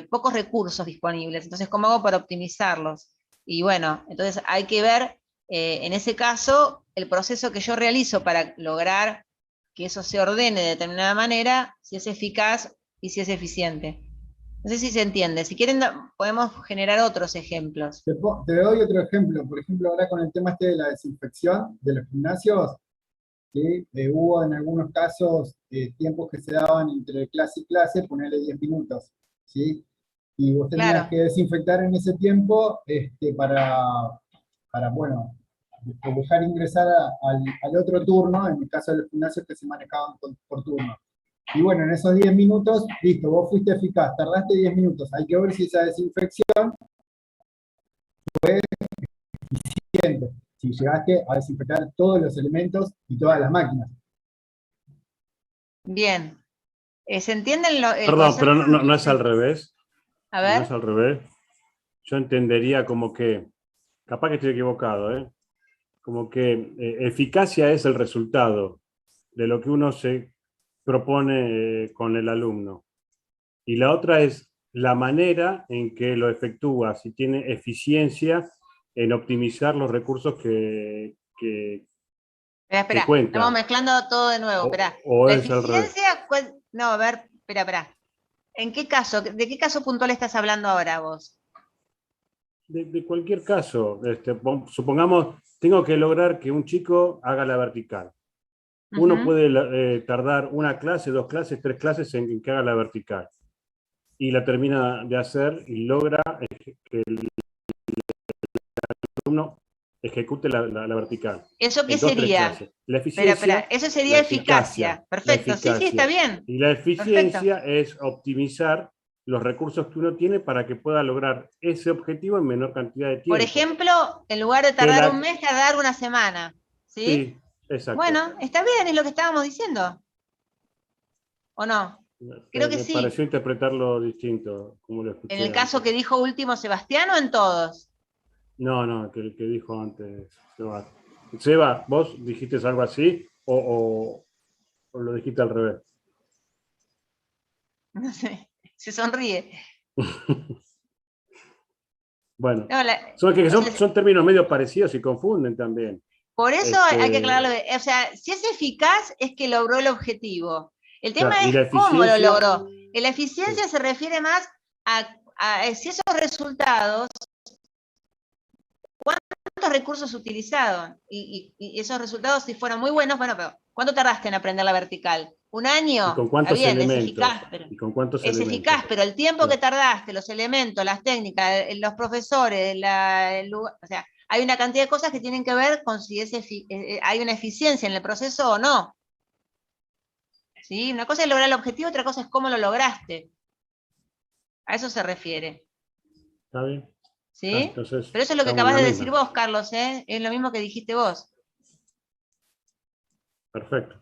[SPEAKER 1] pocos recursos disponibles, entonces, ¿cómo hago para optimizarlos? Y bueno, entonces hay que ver, en ese caso, el proceso que yo realizo para lograr que eso se ordene de determinada manera, si es eficaz y si es eficiente. No sé si se entiende. Si quieren, podemos generar otros ejemplos.
[SPEAKER 6] Te doy otro ejemplo. Por ejemplo, ahora con el tema este de la desinfección de los gimnasios, que hubo en algunos casos tiempos que se daban entre clase y clase, ponerle 10 minutos, ¿sí? Y vos tenías
[SPEAKER 1] Claro.
[SPEAKER 6] que desinfectar en ese tiempo bueno, dejar ingresar al otro turno, en el caso de los gimnasios que se manejaban por turno. Y bueno, en esos 10 minutos, listo, vos fuiste eficaz, tardaste 10 minutos. Hay que ver si esa desinfección fue eficiente, si llegaste a desinfectar todos los elementos y todas las máquinas.
[SPEAKER 1] Bien. ¿Se entiende el
[SPEAKER 4] Perdón,
[SPEAKER 1] concepto?
[SPEAKER 4] pero no es al revés.
[SPEAKER 1] A
[SPEAKER 4] No
[SPEAKER 1] ver.
[SPEAKER 4] es al revés. Yo entendería como que, capaz que estoy equivocado, ¿eh? Como que eficacia es el resultado de lo que uno se propone con el alumno. Y la otra es la manera en que lo efectúa, si tiene eficiencia en optimizar los recursos que
[SPEAKER 1] Espera. Estamos
[SPEAKER 4] cuenta.
[SPEAKER 1] mezclando todo de nuevo. Espera.
[SPEAKER 4] O
[SPEAKER 1] La
[SPEAKER 4] es al revés.
[SPEAKER 1] eficiencia, no, a ver, espera. ¿En qué caso? ¿De qué caso puntual estás hablando ahora vos?
[SPEAKER 4] De cualquier caso, supongamos, tengo que lograr que un chico haga la vertical. Uno puede tardar una clase, 2 clases, 3 clases en que haga la vertical. Y la termina de hacer y logra que el alumno ejecute la vertical.
[SPEAKER 1] ¿Eso qué
[SPEAKER 4] En 2, 3
[SPEAKER 1] sería?
[SPEAKER 4] clases. La
[SPEAKER 1] Espera,
[SPEAKER 4] eficiencia,
[SPEAKER 1] eso
[SPEAKER 4] la
[SPEAKER 1] sería
[SPEAKER 4] eficacia,
[SPEAKER 1] eficacia. Perfecto, sí, está bien.
[SPEAKER 4] Y la
[SPEAKER 1] Perfecto.
[SPEAKER 4] eficiencia es optimizar los recursos que uno tiene para que pueda lograr ese objetivo en menor cantidad de
[SPEAKER 1] Por
[SPEAKER 4] tiempo.
[SPEAKER 1] ejemplo, en lugar de tardar un mes, tardar una semana. ¿Sí?
[SPEAKER 4] Sí, exacto.
[SPEAKER 1] Bueno, está bien, es lo que estábamos diciendo. ¿O no? Creo que
[SPEAKER 4] Me
[SPEAKER 1] sí.
[SPEAKER 4] pareció interpretarlo distinto, como lo
[SPEAKER 1] ¿En
[SPEAKER 4] escuché
[SPEAKER 1] el caso
[SPEAKER 4] antes.
[SPEAKER 1] que dijo último Sebastián o en todos?
[SPEAKER 4] No, que el que dijo antes Seba. Seba, ¿vos dijiste algo así o lo dijiste al revés?
[SPEAKER 1] No sé, se sonríe.
[SPEAKER 4] Bueno,
[SPEAKER 1] No, o sea,
[SPEAKER 4] son términos medio parecidos y confunden también.
[SPEAKER 1] por eso hay que aclararlo. O sea, si es eficaz es que logró el objetivo. El tema
[SPEAKER 4] Claro, y
[SPEAKER 1] es
[SPEAKER 4] la
[SPEAKER 1] cómo lo
[SPEAKER 4] eficiencia,
[SPEAKER 1] logró. La eficiencia se refiere más a si esos resultados, cuántos recursos utilizaron. Y esos resultados, si fueron muy buenos, bueno, pero ¿cuánto tardaste en aprender la vertical? ¿Un
[SPEAKER 4] y con
[SPEAKER 1] año? Está
[SPEAKER 4] cuántos
[SPEAKER 1] bien,
[SPEAKER 4] elementos,
[SPEAKER 1] es eficaz, pero el tiempo que tardaste, los elementos, las técnicas, los profesores, el lugar, o sea, hay una cantidad de cosas que tienen que ver con si hay una eficiencia en el proceso o no. ¿Sí? Una cosa es lograr el objetivo, otra cosa es cómo lo lograste. A eso se refiere.
[SPEAKER 4] ¿Está bien?
[SPEAKER 1] ¿Sí?
[SPEAKER 4] Entonces,
[SPEAKER 1] Pero eso es lo que
[SPEAKER 4] estamos en
[SPEAKER 1] acabas
[SPEAKER 4] la
[SPEAKER 1] de
[SPEAKER 4] misma.
[SPEAKER 1] decir vos, Carlos, ¿eh? Es lo mismo que dijiste vos.
[SPEAKER 4] Perfecto.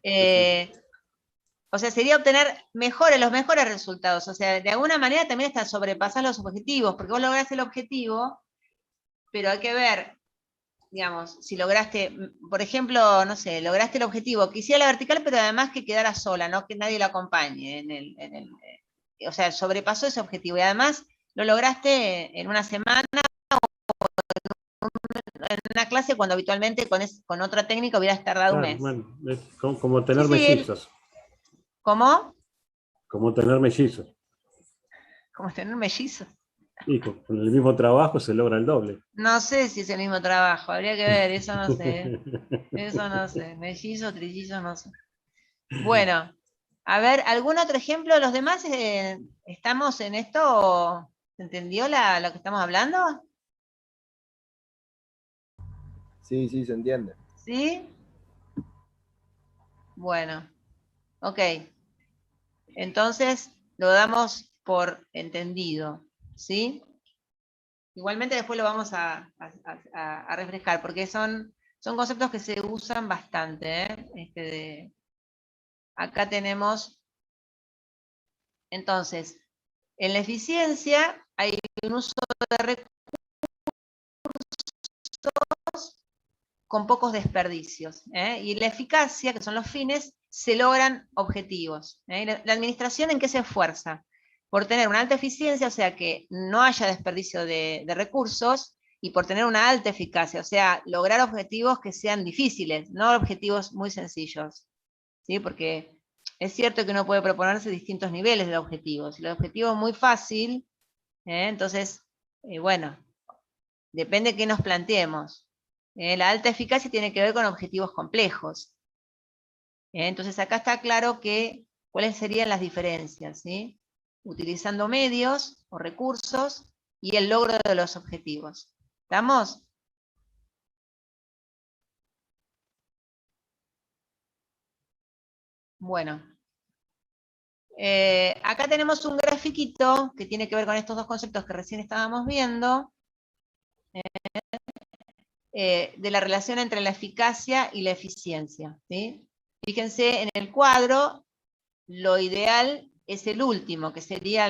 [SPEAKER 1] O sea, sería obtener los mejores resultados. O sea, de alguna manera también está sobrepasar los objetivos, porque vos lográs el objetivo, pero hay que ver, digamos, si lograste, por ejemplo, no sé, lograste el objetivo, que hiciera la vertical, pero además que quedara sola, no que nadie la acompañe. O sea, sobrepasó ese objetivo y además lo lograste en una semana, en una clase, cuando habitualmente con otra técnica hubieras tardado un
[SPEAKER 4] Claro,
[SPEAKER 1] mes.
[SPEAKER 4] bueno, es como
[SPEAKER 1] Sí,
[SPEAKER 4] tener
[SPEAKER 1] sí.
[SPEAKER 4] mellizos.
[SPEAKER 1] ¿Cómo?
[SPEAKER 4] Como tener mellizos.
[SPEAKER 1] Como tener mellizos.
[SPEAKER 4] Y con el mismo trabajo se logra el doble.
[SPEAKER 1] No sé si es el mismo trabajo, habría que ver, eso no sé. Eso no sé. Mellizo, trillizo, no sé. Bueno, a ver, ¿algún otro ejemplo? ¿Los demás estamos en esto? ¿Se entendió lo que estamos hablando?
[SPEAKER 7] Sí, se entiende.
[SPEAKER 1] ¿Sí? Bueno, ok. Entonces lo damos por entendido, ¿sí? Igualmente después lo vamos a refrescar, porque son conceptos que se usan bastante, ¿eh? Acá tenemos, entonces, en la eficiencia hay un uso de recursos con pocos desperdicios. Y la eficacia, que son los fines, se logran objetivos. La administración, ¿en qué se esfuerza? Por tener una alta eficiencia, o sea, que no haya desperdicio de recursos, y por tener una alta eficacia, o sea, lograr objetivos que sean difíciles, no objetivos muy sencillos. ¿Sí? Porque es cierto que uno puede proponerse distintos niveles de objetivos. Si el objetivo es muy fácil, entonces, bueno, depende de qué nos planteemos. La alta eficacia tiene que ver con objetivos complejos. Entonces acá está claro cuáles serían las diferencias, ¿sí? Utilizando medios o recursos y el logro de los objetivos. ¿Estamos? Bueno. Acá tenemos un grafiquito que tiene que ver con estos dos conceptos que recién estábamos viendo, de la relación entre la eficacia y la eficiencia, ¿sí? Fíjense en el cuadro, lo ideal es el último, que sería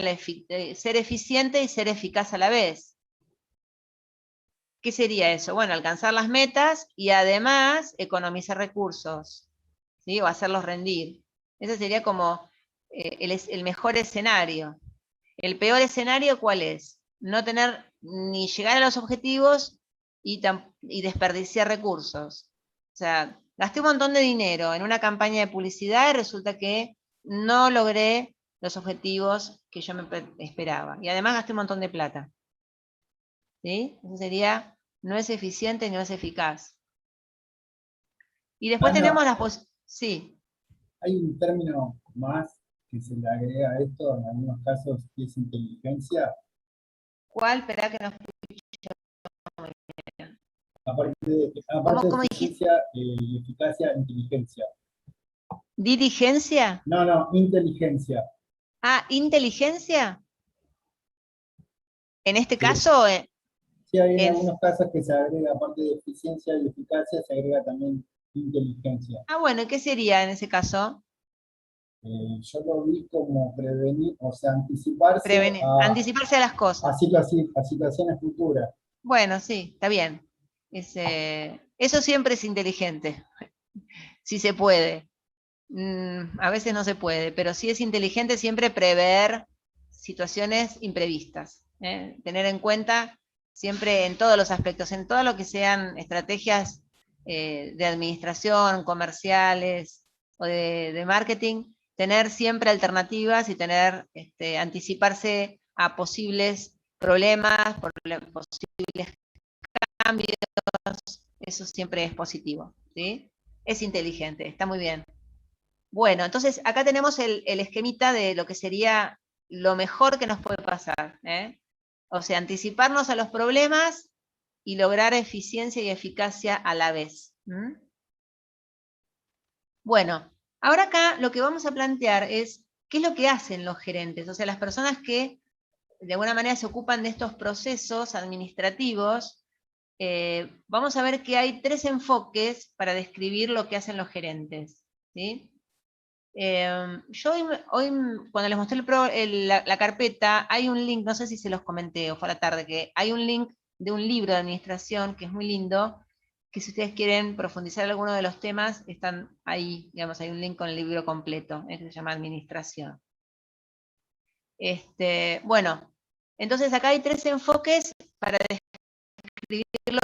[SPEAKER 1] ser eficiente y ser eficaz a la vez. ¿Qué sería eso? Bueno, alcanzar las metas y además economizar recursos, ¿sí? O hacerlos rendir. Ese sería como el mejor escenario. El peor escenario, ¿cuál es? No tener ni llegar a los objetivos y desperdiciar recursos. O sea, gasté un montón de dinero en una campaña de publicidad y resulta que no logré los objetivos que yo me esperaba. Y además gasté un montón de plata. ¿Sí? Eso sería, no es eficiente y no es eficaz. Y después tenemos las sí.
[SPEAKER 6] Hay un término más que se le agrega a esto, en algunos casos, que es inteligencia.
[SPEAKER 1] ¿Cuál? Esperá que no escucho.
[SPEAKER 6] Aparte de
[SPEAKER 1] ¿Cómo
[SPEAKER 6] eficiencia y eficacia, inteligencia.
[SPEAKER 1] ¿Dirigencia?
[SPEAKER 6] No, inteligencia.
[SPEAKER 1] Ah, ¿inteligencia? En este
[SPEAKER 6] Sí.
[SPEAKER 1] caso,
[SPEAKER 6] Sí, hay en algunos casos que se agrega, aparte de eficiencia y eficacia, se agrega también inteligencia.
[SPEAKER 1] Ah, bueno, ¿qué sería en ese caso?
[SPEAKER 6] Yo lo vi como prevenir, o sea, anticiparse
[SPEAKER 1] Anticiparse a las cosas.
[SPEAKER 6] a situaciones futuras.
[SPEAKER 1] Bueno, sí, está bien. Eso siempre es inteligente, si se puede. A veces no se puede, pero sí es inteligente siempre prever situaciones imprevistas. Tener en cuenta siempre en todos los aspectos, en todo lo que sean estrategias de administración, comerciales o de marketing, tener siempre alternativas y anticiparse a posibles problemas, posibles cambios, eso siempre es positivo, ¿sí? Es inteligente, está muy bien. Bueno, entonces acá tenemos el esquemita de lo que sería lo mejor que nos puede pasar, O sea, anticiparnos a los problemas y lograr eficiencia y eficacia a la vez. Bueno, ahora acá lo que vamos a plantear es qué es lo que hacen los gerentes, o sea, las personas que de alguna manera se ocupan de estos procesos administrativos. Vamos a ver que hay 3 enfoques para describir lo que hacen los gerentes, ¿sí? Yo hoy, cuando les mostré la carpeta, hay un link, no sé si se los comenté o fue a la tarde, que hay un link de un libro de administración que es muy lindo, que si ustedes quieren profundizar en alguno de los temas, están ahí, digamos, hay un link con el libro completo, que se llama Administración. Bueno, entonces acá hay 3 enfoques para describir lo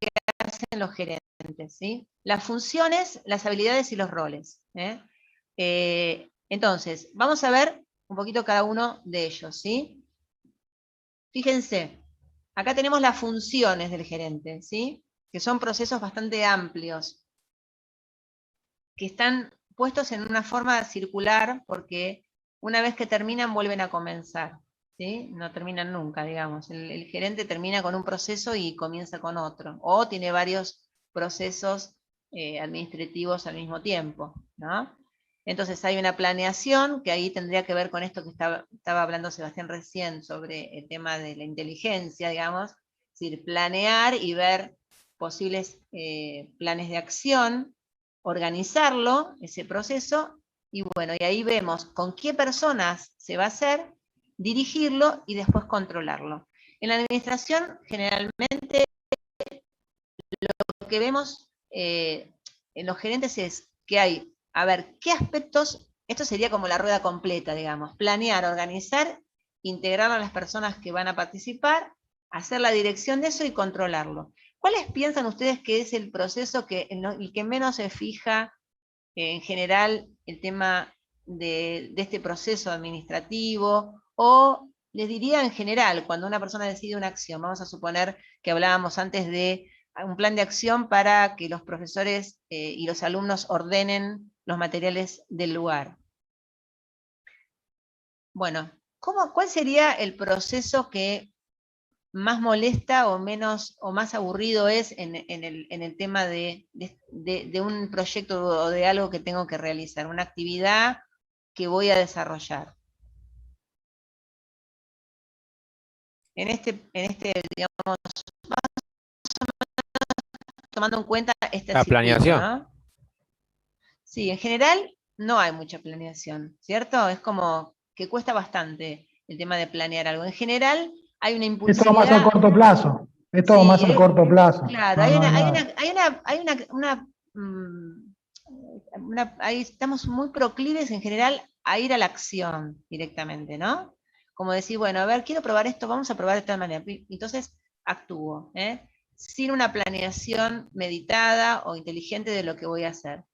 [SPEAKER 1] que hacen los gerentes, ¿sí? Las funciones, las habilidades y los roles. Entonces, vamos a ver un poquito cada uno de ellos, ¿sí? Fíjense, acá tenemos las funciones del gerente, ¿sí? Que son procesos bastante amplios, que están puestos en una forma circular porque una vez que terminan vuelven a comenzar, ¿sí? No terminan nunca, digamos. El gerente termina con un proceso y comienza con otro, o tiene varios procesos administrativos al mismo tiempo, ¿no? Entonces hay una planeación, que ahí tendría que ver con esto que estaba hablando Sebastián recién, sobre el tema de la inteligencia, digamos, es decir, planear y ver posibles planes de acción, organizarlo, ese proceso, y bueno, y ahí vemos con qué personas se va a hacer, dirigirlo y después controlarlo. En la administración, generalmente, lo que vemos en los gerentes es que hay, a ver, ¿qué aspectos? Esto sería como la rueda completa, digamos, planear, organizar, integrar a las personas que van a participar, hacer la dirección de eso y controlarlo. ¿Cuáles piensan ustedes que es el proceso el que menos se fija en general el tema de este proceso administrativo? O les diría en general, cuando una persona decide una acción, vamos a suponer que hablábamos antes de un plan de acción para que los profesores y los alumnos ordenen los materiales del lugar. Bueno, ¿cuál sería el proceso que más molesta o menos o más aburrido es en el tema de un proyecto o de algo que tengo que realizar, una actividad que voy a desarrollar? En este, digamos, tomando en cuenta este
[SPEAKER 2] La
[SPEAKER 1] circuito,
[SPEAKER 2] planeación.
[SPEAKER 1] ¿no? Sí, en general no hay mucha planeación, ¿cierto? Es como que cuesta bastante el tema de planear algo. En general hay una
[SPEAKER 3] Es todo más a
[SPEAKER 1] impulsividad.
[SPEAKER 3] corto plazo. Es todo
[SPEAKER 1] Sí,
[SPEAKER 3] más a corto plazo.
[SPEAKER 1] claro,
[SPEAKER 3] No,
[SPEAKER 1] hay
[SPEAKER 3] no,
[SPEAKER 1] una,
[SPEAKER 3] no.
[SPEAKER 1] ahí estamos muy proclives en general a ir a la acción directamente, ¿no? Como decir, bueno, a ver, quiero probar esto, vamos a probar de tal manera. Entonces actúo, sin una planeación meditada o inteligente de lo que voy a hacer.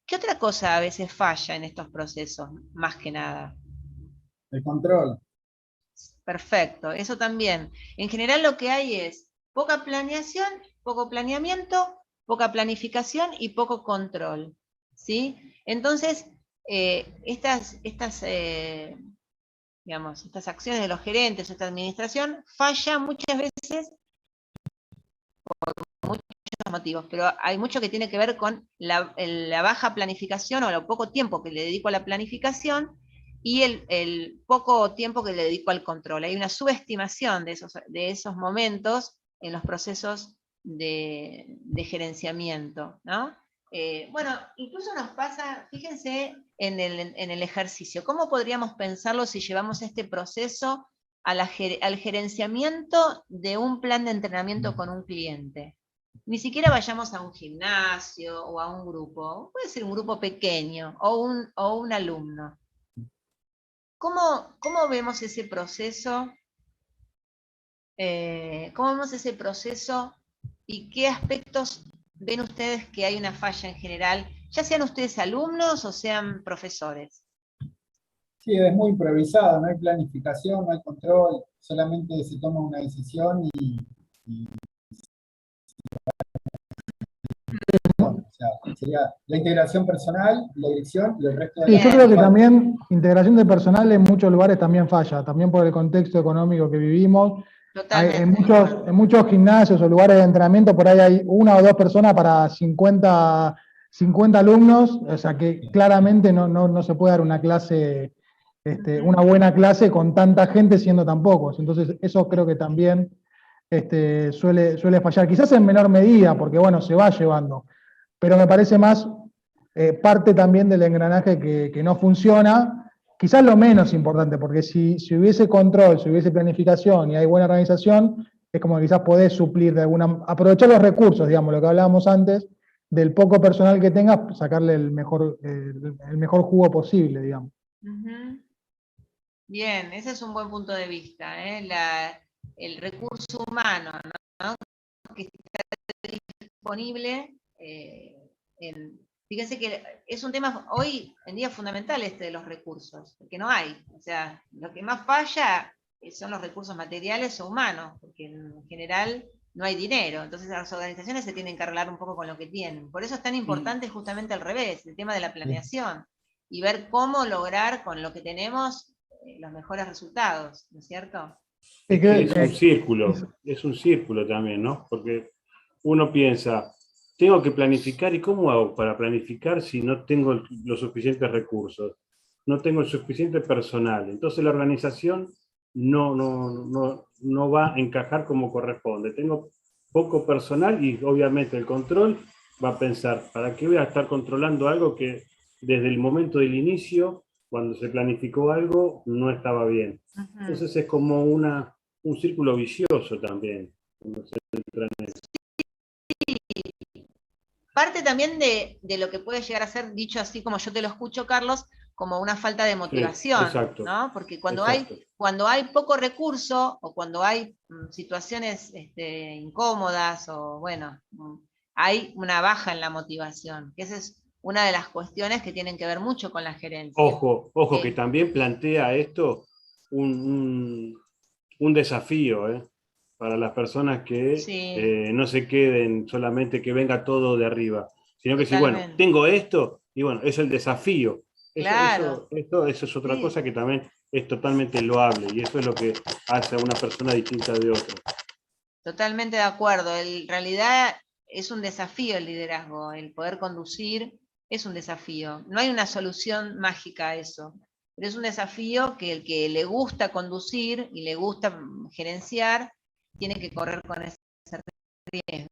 [SPEAKER 1] ¿Qué otra cosa a veces falla en estos procesos, más que nada?
[SPEAKER 6] El control.
[SPEAKER 1] Perfecto, eso también. En general lo que hay es poca planeación, poco planeamiento, poca planificación y poco control, ¿sí? Entonces, digamos, estas acciones de los gerentes, esta administración, falla muchas veces por muchos motivos, pero hay mucho que tiene que ver con la baja planificación o lo poco tiempo que le dedico a la planificación y el poco tiempo que le dedico al control. Hay una subestimación de esos momentos en los procesos de gerenciamiento, ¿no? Bueno, incluso nos pasa, fíjense en el ejercicio, ¿cómo podríamos pensarlo si llevamos este proceso al gerenciamiento de un plan de entrenamiento con un cliente? Ni siquiera vayamos a un gimnasio o a un grupo, puede ser un grupo pequeño o un alumno. ¿Cómo vemos ese proceso? ¿Cómo vemos ese proceso y qué aspectos ven ustedes que hay una falla en general, ya sean ustedes alumnos o sean profesores?
[SPEAKER 6] Sí, es muy improvisado, no hay planificación, no hay control, solamente se toma una decisión y o sea, sería la integración personal, la dirección y el resto de
[SPEAKER 3] Sí, yo creo que
[SPEAKER 6] la
[SPEAKER 3] también integración de personal en muchos lugares también falla, también por el contexto económico que vivimos.
[SPEAKER 1] Totalmente.
[SPEAKER 3] En muchos gimnasios o lugares de entrenamiento por ahí hay una o dos personas para 50 alumnos, o sea que claramente no se puede dar una clase, una buena clase con tanta gente siendo tan pocos. Entonces eso creo que también suele fallar, quizás en menor medida, porque bueno, se va llevando, pero me parece más parte también del engranaje que no funciona, quizás lo menos importante, porque si hubiese control, si hubiese planificación y hay buena organización, es como que quizás podés suplir de aprovechar los recursos, digamos, lo que hablábamos antes, del poco personal que tengas, sacarle el mejor jugo posible, digamos.
[SPEAKER 1] Bien, ese es un buen punto de vista, el recurso humano, ¿no? Que está disponible. Fíjense que es un tema hoy en día fundamental de los recursos, porque no hay. O sea, lo que más falla son los recursos materiales o humanos, porque en general no hay dinero. Entonces las organizaciones se tienen que arreglar un poco con lo que tienen. Por eso es tan importante justamente al revés, el tema de la planeación y ver cómo lograr con lo que tenemos los mejores resultados, ¿no es cierto?
[SPEAKER 4] Es un círculo también, ¿no? Porque uno piensa, tengo que planificar, ¿y cómo hago para planificar si no tengo los suficientes recursos? No tengo el suficiente personal. Entonces la organización no va a encajar como corresponde. Tengo poco personal y obviamente el control va a pensar, ¿para qué voy a estar controlando algo que desde el momento del inicio, cuando se planificó algo, no estaba bien? Entonces es como un círculo vicioso también.
[SPEAKER 1] Sí, parte también de lo que puede llegar a ser, dicho así como yo te lo escucho, Carlos, como una falta de motivación,
[SPEAKER 4] exacto,
[SPEAKER 1] ¿no? Porque
[SPEAKER 4] exacto.
[SPEAKER 1] cuando hay poco recurso o cuando hay situaciones incómodas o bueno, hay una baja en la motivación, que esa es una de las cuestiones que tienen que ver mucho con la gerencia.
[SPEAKER 4] Ojo, que también plantea esto un desafío, para las personas que
[SPEAKER 1] Sí,
[SPEAKER 4] no se queden solamente que venga todo de arriba, sino que si, bueno,
[SPEAKER 1] totalmente.
[SPEAKER 4] tengo esto, y bueno, es el desafío.
[SPEAKER 1] Claro,
[SPEAKER 4] Eso es otra
[SPEAKER 1] sí,
[SPEAKER 4] cosa que también es totalmente loable, y eso es lo que hace a una persona distinta de otra.
[SPEAKER 1] totalmente de acuerdo. En realidad es un desafío el liderazgo, el poder conducir es un desafío. No hay una solución mágica a eso, pero es un desafío que el que le gusta conducir y le gusta gerenciar, tiene que correr con ese riesgo.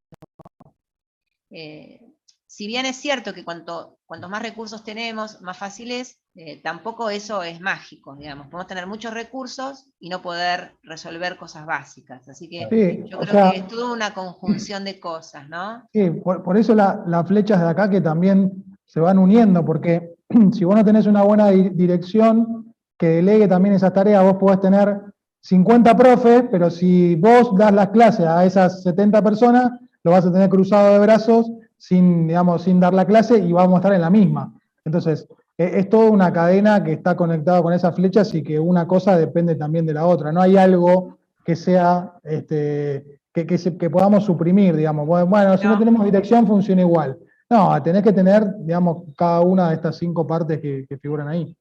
[SPEAKER 1] Si bien es cierto que cuantos más recursos tenemos, más fácil es, tampoco eso es mágico, digamos. Podemos tener muchos recursos y no poder resolver cosas básicas. Así que
[SPEAKER 3] Sí,
[SPEAKER 1] yo
[SPEAKER 3] o
[SPEAKER 1] creo que
[SPEAKER 3] sea,
[SPEAKER 1] es toda una conjunción de cosas, ¿no?
[SPEAKER 3] sí, por eso las flechas de acá que también se van uniendo, porque si vos no tenés una buena dirección que delegue también esas tareas, vos podés tener 50 profes, pero si vos das las clases a esas 70 personas, lo vas a tener cruzado de brazos sin, digamos, sin dar la clase y vamos a estar en la misma. Entonces, es toda una cadena que está conectada con esas flechas y que una cosa depende también de la otra. No hay algo que sea que podamos suprimir, digamos. Bueno, si no
[SPEAKER 1] No,
[SPEAKER 3] tenemos dirección, funciona igual. No, tenés que tener, digamos, cada una de estas 5 partes que figuran ahí.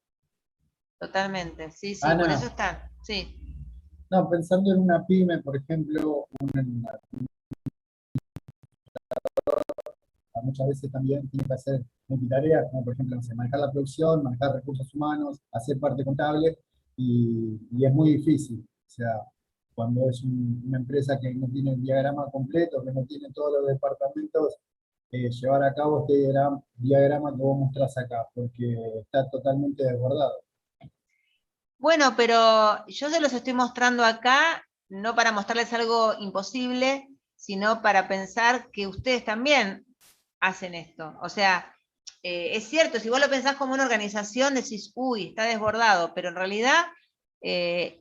[SPEAKER 1] totalmente. Sí, sí, por eso
[SPEAKER 6] Ana,
[SPEAKER 1] está. Sí,
[SPEAKER 6] no, pensando en una pyme, por ejemplo, muchas veces también tiene que hacer multitareas, como por ejemplo, no sé, manejar la producción, manejar recursos humanos, hacer parte contable, y es muy difícil. O sea, cuando es una empresa que no tiene el diagrama completo, que no tiene todos los departamentos, llevar a cabo este diagrama que vos mostrás acá, porque está totalmente desbordado.
[SPEAKER 1] bueno, pero yo se los estoy mostrando acá, no para mostrarles algo imposible, sino para pensar que ustedes también hacen esto. O sea, es cierto, si vos lo pensás como una organización, decís, uy, está desbordado, pero en realidad,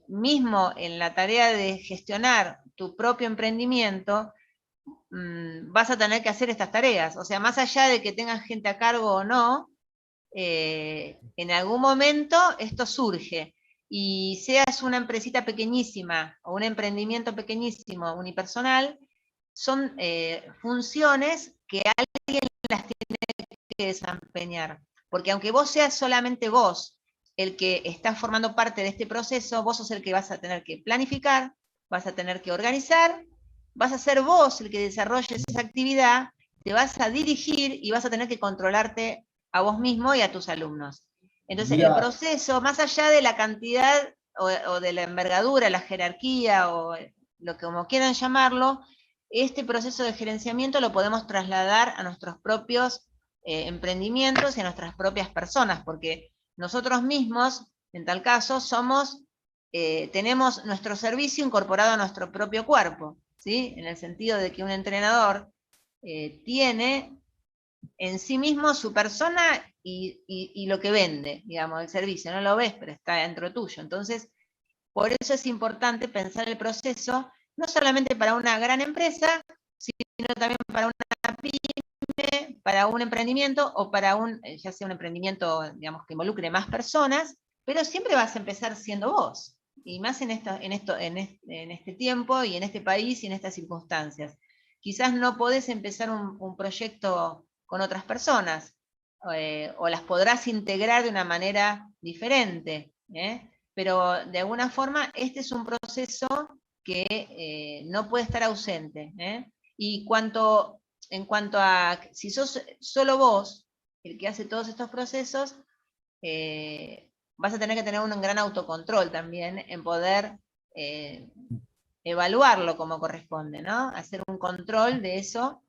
[SPEAKER 1] mismo en la tarea de gestionar tu propio emprendimiento, vas a tener que hacer estas tareas. O sea, más allá de que tengas gente a cargo o no, en algún momento esto surge. Y seas una empresita pequeñísima o un emprendimiento pequeñísimo, unipersonal, son funciones que alguien las tiene que desempeñar. Porque aunque vos seas solamente vos el que está formando parte de este proceso, vos sos el que vas a tener que planificar, vas a tener que organizar, vas a ser vos el que desarrolles esa actividad, te vas a dirigir y vas a tener que controlarte a vos mismo y a tus alumnos. Entonces, el
[SPEAKER 6] Mira,
[SPEAKER 1] proceso, más allá de la cantidad o de la envergadura, la jerarquía o lo que como quieran llamarlo, este proceso de gerenciamiento lo podemos trasladar a nuestros propios emprendimientos y a nuestras propias personas, porque nosotros mismos, en tal caso, tenemos nuestro servicio incorporado a nuestro propio cuerpo, ¿sí? En el sentido de que un entrenador tiene en sí mismo su persona y lo que vende, digamos, el servicio, no lo ves, pero está dentro tuyo. Entonces, por eso es importante pensar el proceso, no solamente para una gran empresa, sino también para una pyme, para un emprendimiento o para ya sea un emprendimiento, digamos, que involucre más personas, pero siempre vas a empezar siendo vos. Y más en este tiempo y en este país y en estas circunstancias. Quizás no podés empezar un proyecto con otras personas, o las podrás integrar de una manera diferente, pero de alguna forma este es un proceso que no puede estar ausente. Y en cuanto a si sos solo vos el que hace todos estos procesos, vas a tener que tener un gran autocontrol también en poder evaluarlo como corresponde, ¿no? Hacer un control de eso.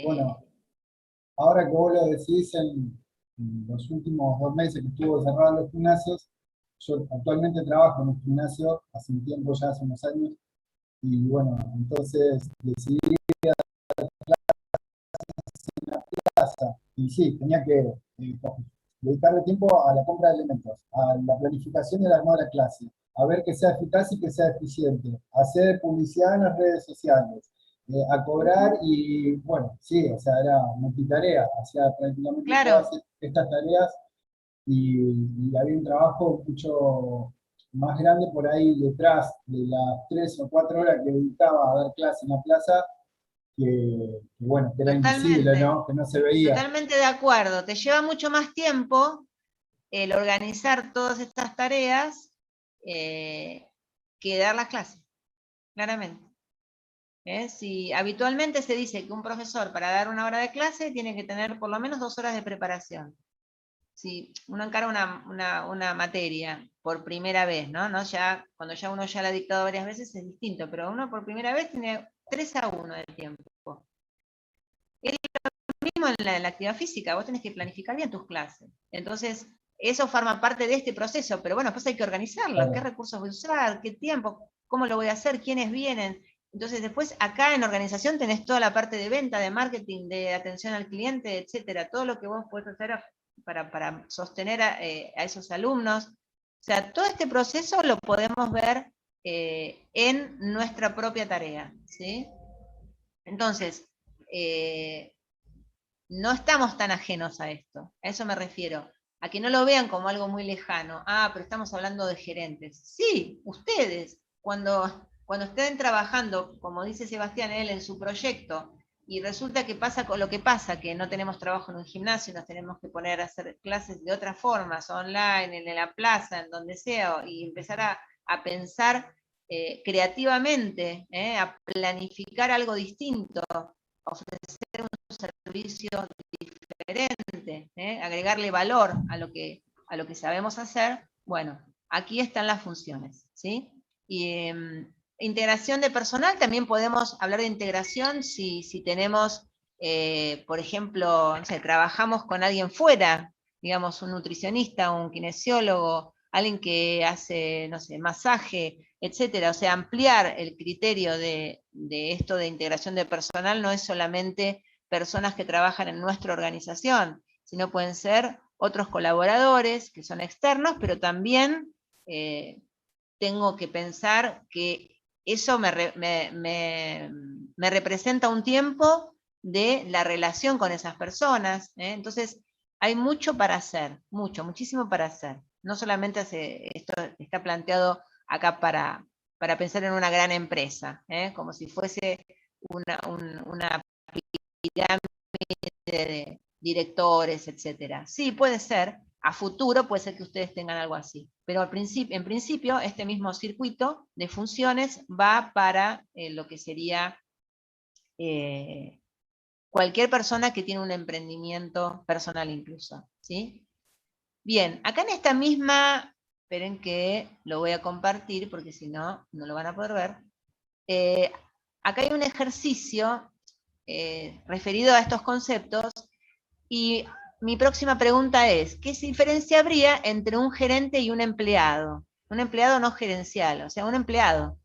[SPEAKER 6] bueno, ahora que vos lo decís, en los últimos 2 meses que estuvo cerrado los gimnasios, yo actualmente trabajo en un gimnasio, hace un tiempo ya, hace unos años, y bueno, entonces decidí y sí, tenía que dedicarle tiempo a la compra de elementos, a la planificación y el armado de la clase, a ver que sea eficaz y que sea eficiente, hacer publicidad en las redes sociales, a cobrar y, bueno, sí, o sea, era multitarea, hacía prácticamente todas
[SPEAKER 1] Claro,
[SPEAKER 6] estas tareas y había un trabajo mucho más grande por ahí detrás de las 3 o 4 horas que dedicaba a dar clase en la plaza, bueno, que era invisible,
[SPEAKER 1] totalmente,
[SPEAKER 6] ¿no? Que no se veía.
[SPEAKER 1] totalmente de acuerdo. Te lleva mucho más tiempo el organizar todas estas tareas que dar las clases, claramente. Si habitualmente se dice que un profesor para dar una hora de clase tiene que tener por lo menos 2 horas de preparación. Si uno encara una materia por primera vez, ¿no? Cuando ya uno ya la ha dictado varias veces es distinto, pero uno por primera vez tiene 3-1 de tiempo. Es lo mismo en la actividad física, vos tenés que planificar bien tus clases. Entonces, eso forma parte de este proceso, pero bueno, después hay que organizarlo. ¿Qué recursos voy a usar? ¿Qué tiempo? ¿Cómo lo voy a hacer? ¿Quiénes vienen? Entonces, después acá en organización tenés toda la parte de venta, de marketing, de atención al cliente, etcétera. Todo lo que vos podés hacer para sostener a esos alumnos. O sea, todo este proceso lo podemos ver en nuestra propia tarea, ¿sí? Entonces, no estamos tan ajenos a esto, a eso me refiero, a que no lo vean como algo muy lejano. Ah, pero estamos hablando de gerentes. Sí, ustedes, cuando estén trabajando, como dice Sebastián, él en su proyecto, y resulta que pasa con lo que pasa, que no tenemos trabajo en un gimnasio, nos tenemos que poner a hacer clases de otras formas, online, en la plaza, en donde sea, y empezar a pensar creativamente, a planificar algo distinto, ofrecer un servicio diferente, agregarle valor a lo que sabemos hacer. Bueno, aquí están las funciones, ¿sí? Y integración de personal, también podemos hablar de integración si tenemos, por ejemplo, no sé, trabajamos con alguien fuera, digamos un nutricionista, un kinesiólogo, alguien que hace, no sé, masaje, etcétera. O sea, ampliar el criterio de esto de integración de personal no es solamente personas que trabajan en nuestra organización, sino pueden ser otros colaboradores que son externos, pero también tengo que pensar que eso me representa un tiempo de la relación con esas personas. Entonces, hay mucho para hacer, muchísimo para hacer. No solamente esto está planteado acá para pensar en una gran empresa, como si fuese una pirámide de directores, etcétera. Sí, puede ser, a futuro puede ser que ustedes tengan algo así, pero en principio este mismo circuito de funciones va para lo que sería cualquier persona que tiene un emprendimiento personal incluso, ¿sí? Bien, acá en esta misma, esperen que lo voy a compartir porque si no, no lo van a poder ver. Acá hay un ejercicio referido a estos conceptos y mi próxima pregunta es, ¿qué diferencia habría entre un gerente y un empleado? Un empleado no gerencial, o sea, un empleado,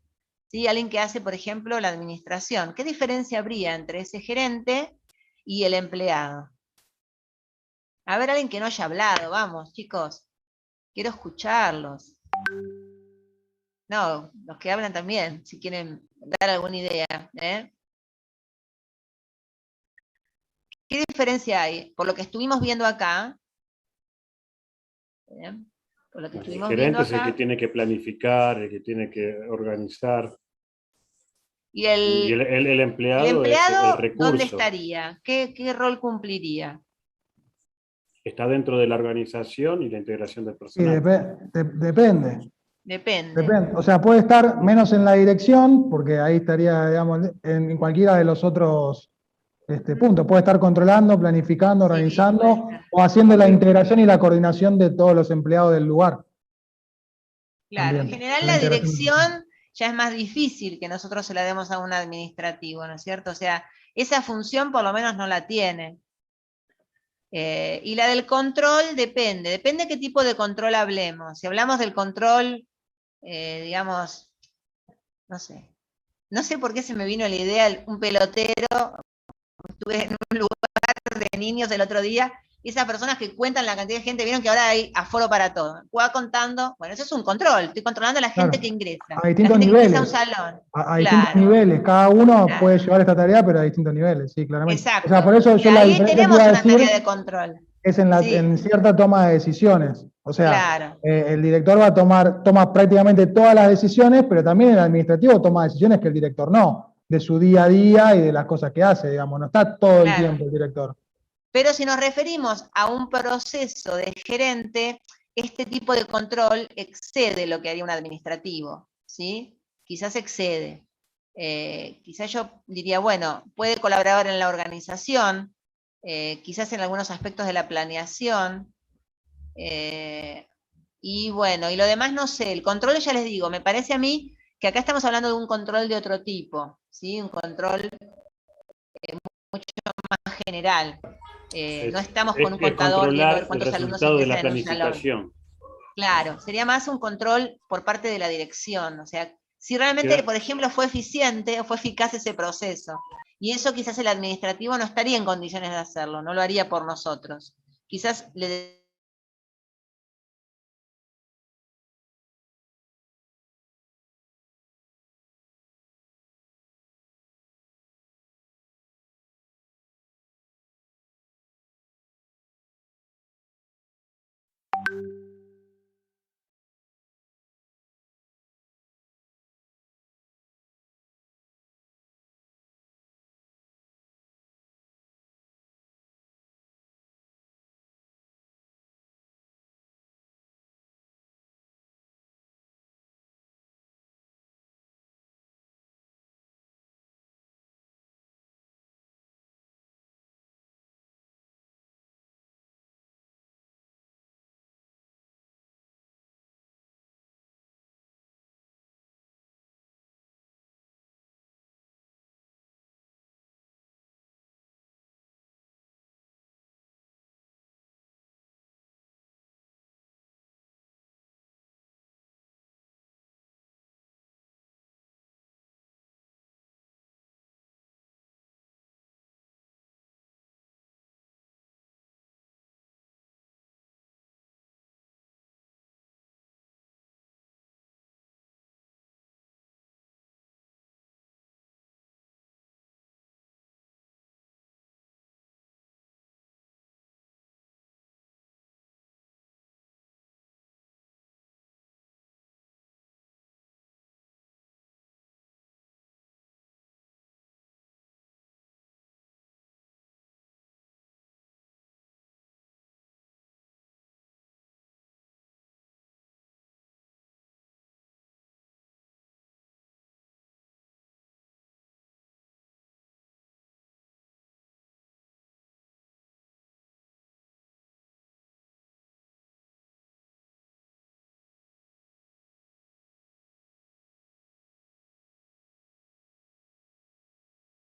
[SPEAKER 1] ¿sí? Alguien que hace, por ejemplo, la administración. ¿Qué diferencia habría entre ese gerente y el empleado? A ver, alguien que no haya hablado, vamos, chicos, quiero escucharlos. No, los que hablan también, si quieren dar alguna idea, ¿eh? ¿Qué diferencia hay? Por lo que estuvimos viendo acá, ¿bien? Por lo que
[SPEAKER 4] El
[SPEAKER 1] estuvimos viendo
[SPEAKER 4] gerente es el que
[SPEAKER 1] acá,
[SPEAKER 4] tiene que planificar, el que tiene que organizar.
[SPEAKER 1] y
[SPEAKER 4] Y el
[SPEAKER 1] el
[SPEAKER 4] empleado es el
[SPEAKER 1] empleado, ¿dónde
[SPEAKER 4] recurso.
[SPEAKER 1] estaría? ¿Qué rol cumpliría?
[SPEAKER 4] Está dentro de la organización y la integración del
[SPEAKER 3] Y
[SPEAKER 4] personal.
[SPEAKER 3] depende.
[SPEAKER 1] Depende.
[SPEAKER 3] Depende. O sea, puede estar menos en la dirección, porque ahí estaría, digamos, en cualquiera de los otros puntos. Puede estar controlando, planificando,
[SPEAKER 1] Sí, puede
[SPEAKER 3] organizando,
[SPEAKER 1] ser.
[SPEAKER 3] o haciendo la
[SPEAKER 4] También.
[SPEAKER 3] integración y la coordinación de todos los empleados del lugar.
[SPEAKER 1] Claro, en
[SPEAKER 3] También.
[SPEAKER 1] general
[SPEAKER 3] La
[SPEAKER 1] la
[SPEAKER 3] integración.
[SPEAKER 1] dirección ya es más difícil que nosotros se la demos a un administrativo, ¿no es cierto? O sea, esa función por lo menos no la tiene. Y la del control depende qué tipo de control hablemos. Si hablamos del control, digamos, no sé por qué se me vino la idea, un pelotero, estuve en un lugar niños el otro día, esas personas que cuentan la cantidad de gente, vieron que ahora hay aforo para todo. Va contando, bueno, eso es un control, estoy controlando a la gente
[SPEAKER 3] Claro,
[SPEAKER 1] que ingresa.
[SPEAKER 3] a
[SPEAKER 1] La
[SPEAKER 3] distintos
[SPEAKER 1] gente que ingresa a un
[SPEAKER 3] niveles.
[SPEAKER 1] salón.
[SPEAKER 3] A distintos
[SPEAKER 1] Claro.
[SPEAKER 3] niveles, cada uno
[SPEAKER 1] Claro.
[SPEAKER 3] puede llevar esta tarea, pero a distintos niveles, sí, claramente. O sea,
[SPEAKER 1] Exacto.
[SPEAKER 3] por eso
[SPEAKER 1] Y
[SPEAKER 3] yo la
[SPEAKER 1] ahí
[SPEAKER 3] diferencia que
[SPEAKER 1] tenemos
[SPEAKER 3] iba a
[SPEAKER 1] una tarea de
[SPEAKER 3] decir
[SPEAKER 1] control.
[SPEAKER 3] es
[SPEAKER 1] Sí,
[SPEAKER 3] en cierta toma de decisiones. O sea,
[SPEAKER 1] claro.
[SPEAKER 3] el director va a toma prácticamente todas las decisiones, pero también el administrativo toma decisiones que el director no, de su día a día y de las cosas que hace, digamos, no está todo el
[SPEAKER 1] Claro.
[SPEAKER 3] tiempo el director.
[SPEAKER 1] Pero si nos referimos a un proceso de gerente, este tipo de control excede lo que haría un administrativo, ¿sí? Quizás excede. Quizás yo diría, bueno, puede colaborar en la organización, quizás en algunos aspectos de la planeación, y bueno, y lo demás no sé, el control ya les digo, me parece a mí que acá estamos hablando de un control de otro tipo, ¿sí? Un control mucho más general. No estamos con un
[SPEAKER 4] Es
[SPEAKER 1] contador viendo a ver
[SPEAKER 4] controlar el
[SPEAKER 1] cuántos alumnos
[SPEAKER 4] resultado de
[SPEAKER 1] ingresan
[SPEAKER 4] la
[SPEAKER 1] en un salón.
[SPEAKER 4] planificación.
[SPEAKER 1] Claro, sería más un control por parte de la dirección, o sea, si realmente,
[SPEAKER 4] Queda-
[SPEAKER 1] por ejemplo, fue eficiente o fue eficaz ese proceso, y eso quizás el administrativo no estaría en condiciones de hacerlo, no lo haría por nosotros. Quizás le